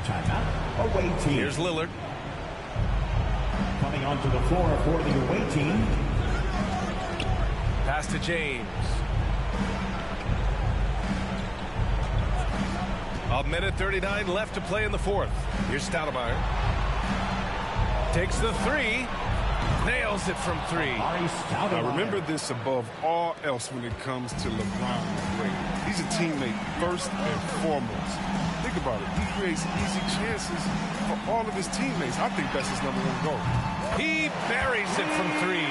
D: Timeout. Away team.
P: Here's Lillard.
D: Coming onto the floor for the away team.
P: Pass to James. A minute 39 left to play in the fourth. Here's Stoudemire. Takes the three. Nails it from three.
Q: Now remember this above all else when it comes to LeBron James. He's a teammate first and foremost. Think about it. He creates easy chances for all of his teammates. I think that's his #1 goal.
P: He buries it from three.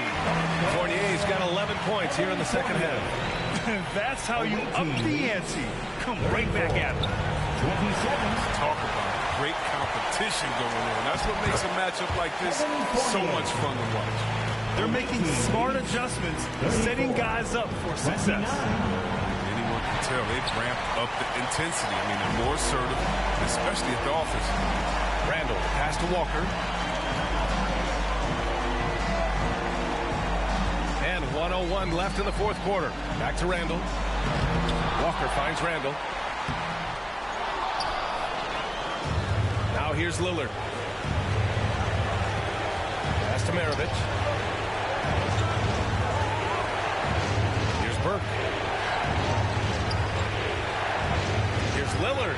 P: Fournier's got 11 points here in the second half.
R: That's how you up the ante. Come right back at him.
D: 20 seconds.
Q: Talk about great competition going on. That's what makes a matchup like this so much fun to watch.
R: They're making smart adjustments, setting guys up for success.
Q: Anyone can tell they've ramped up the intensity. I mean, they're more assertive, especially at the offense.
P: Randall, pass to Walker. And 1:01 left in the fourth quarter. Back to Randall. Walker finds Randall. Now here's Lillard. Pass to Maravich. Here's Burke. Here's Lillard.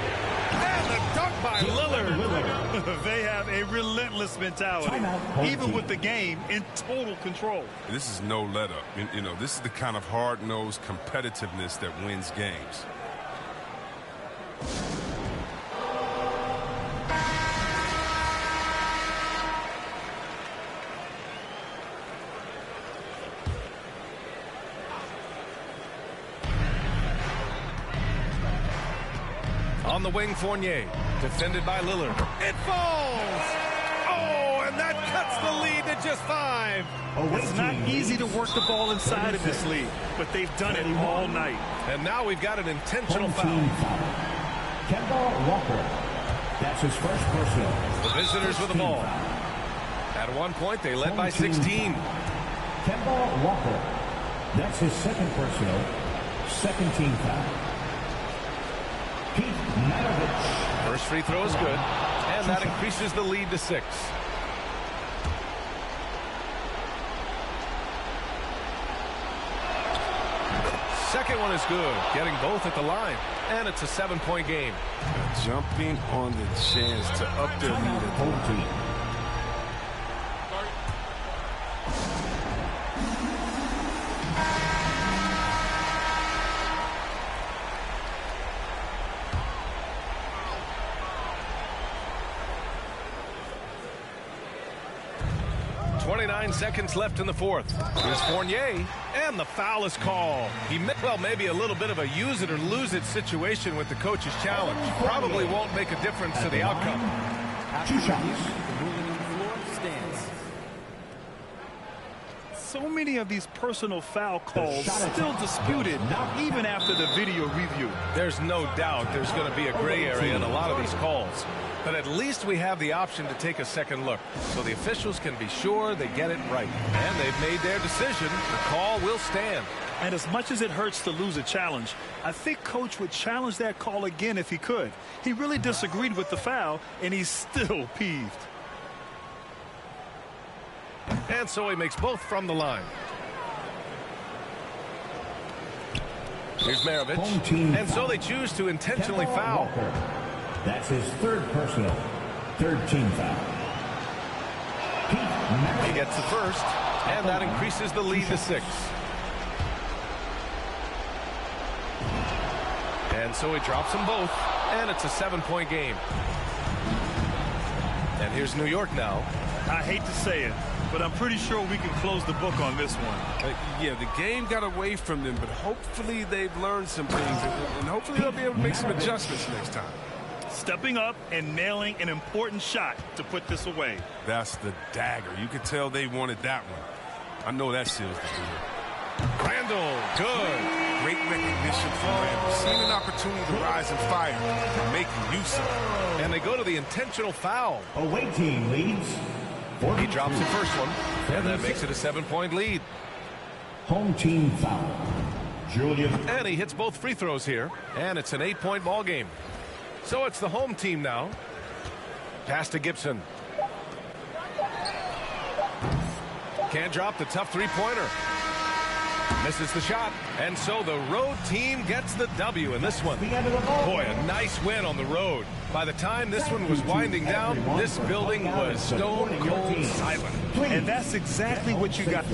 P: And the dunk by Lillard.
R: They have a relentless mentality, even with the game in total control.
Q: This is no let up. You know, this is the kind of hard-nosed competitiveness that wins games.
P: On the wing, Fournier, defended by Lillard. It falls! Oh, and that cuts the lead to just 5.
R: It's not easy to work the ball inside of this league, but they've done it all night.
P: And now we've got an intentional foul.
D: Kemba Walker. That's his first personal.
P: The visitors with the ball. At one point, they led by 16.
D: Kemba Walker. That's his second personal. Second team foul.
P: First free throw is good, and that increases the lead to 6. Second one is good, getting both at the line, and it's a 7-point game.
Q: Jumping on the chance to up their lead at home team.
P: Seconds left in the fourth. Here's Fournier, and the foul is called. He maybe a little bit of a use it or lose it situation with the coach's challenge. Probably won't make a difference to the outcome.
D: 2 shots.
K: The ruling on the floor stands.
R: So many of these personal foul calls still disputed, even after the video review.
P: There's no doubt there's going to be a gray area in a lot of these calls. But at least we have the option to take a second look, so the officials can be sure they get it right. And they've made their decision. The call will stand.
R: And as much as it hurts to lose a challenge, I think Coach would challenge that call again if he could. He really disagreed with the foul, and he's still peeved.
P: And so he makes both from the line. Here's Maravich. And so they choose to intentionally foul.
D: That's his third personal. Third team foul.
P: He gets the first, and that increases the lead to 6. And so he drops them both, and it's a 7-point game. And here's New York now.
R: I hate to say it, but I'm pretty sure we can close the book on this one.
H: Yeah, the game got away from them, but hopefully they've learned some things, and hopefully they'll be able to make some adjustments next time.
R: Stepping up and nailing an important shot to put this away.
Q: That's the dagger. You could tell they wanted that one. I know that seals the deal.
P: Randall, good.
Q: Great recognition from Randall. Seeing an opportunity to rise and fire and making use of it.
P: And they go to the intentional foul.
D: Away team leads.
P: He drops the first one, and that makes it a 7-point lead.
D: Home team foul. Julius.
P: And he hits both free throws here, and it's an 8-point ball game. So it's the home team now. Pass to Gibson. Can't drop the tough three-pointer. Misses the shot. And so the road team gets the W in this one. Boy, a nice win on the road. By the time this one was winding down, this building was stone cold silent.
R: And that's exactly what you got.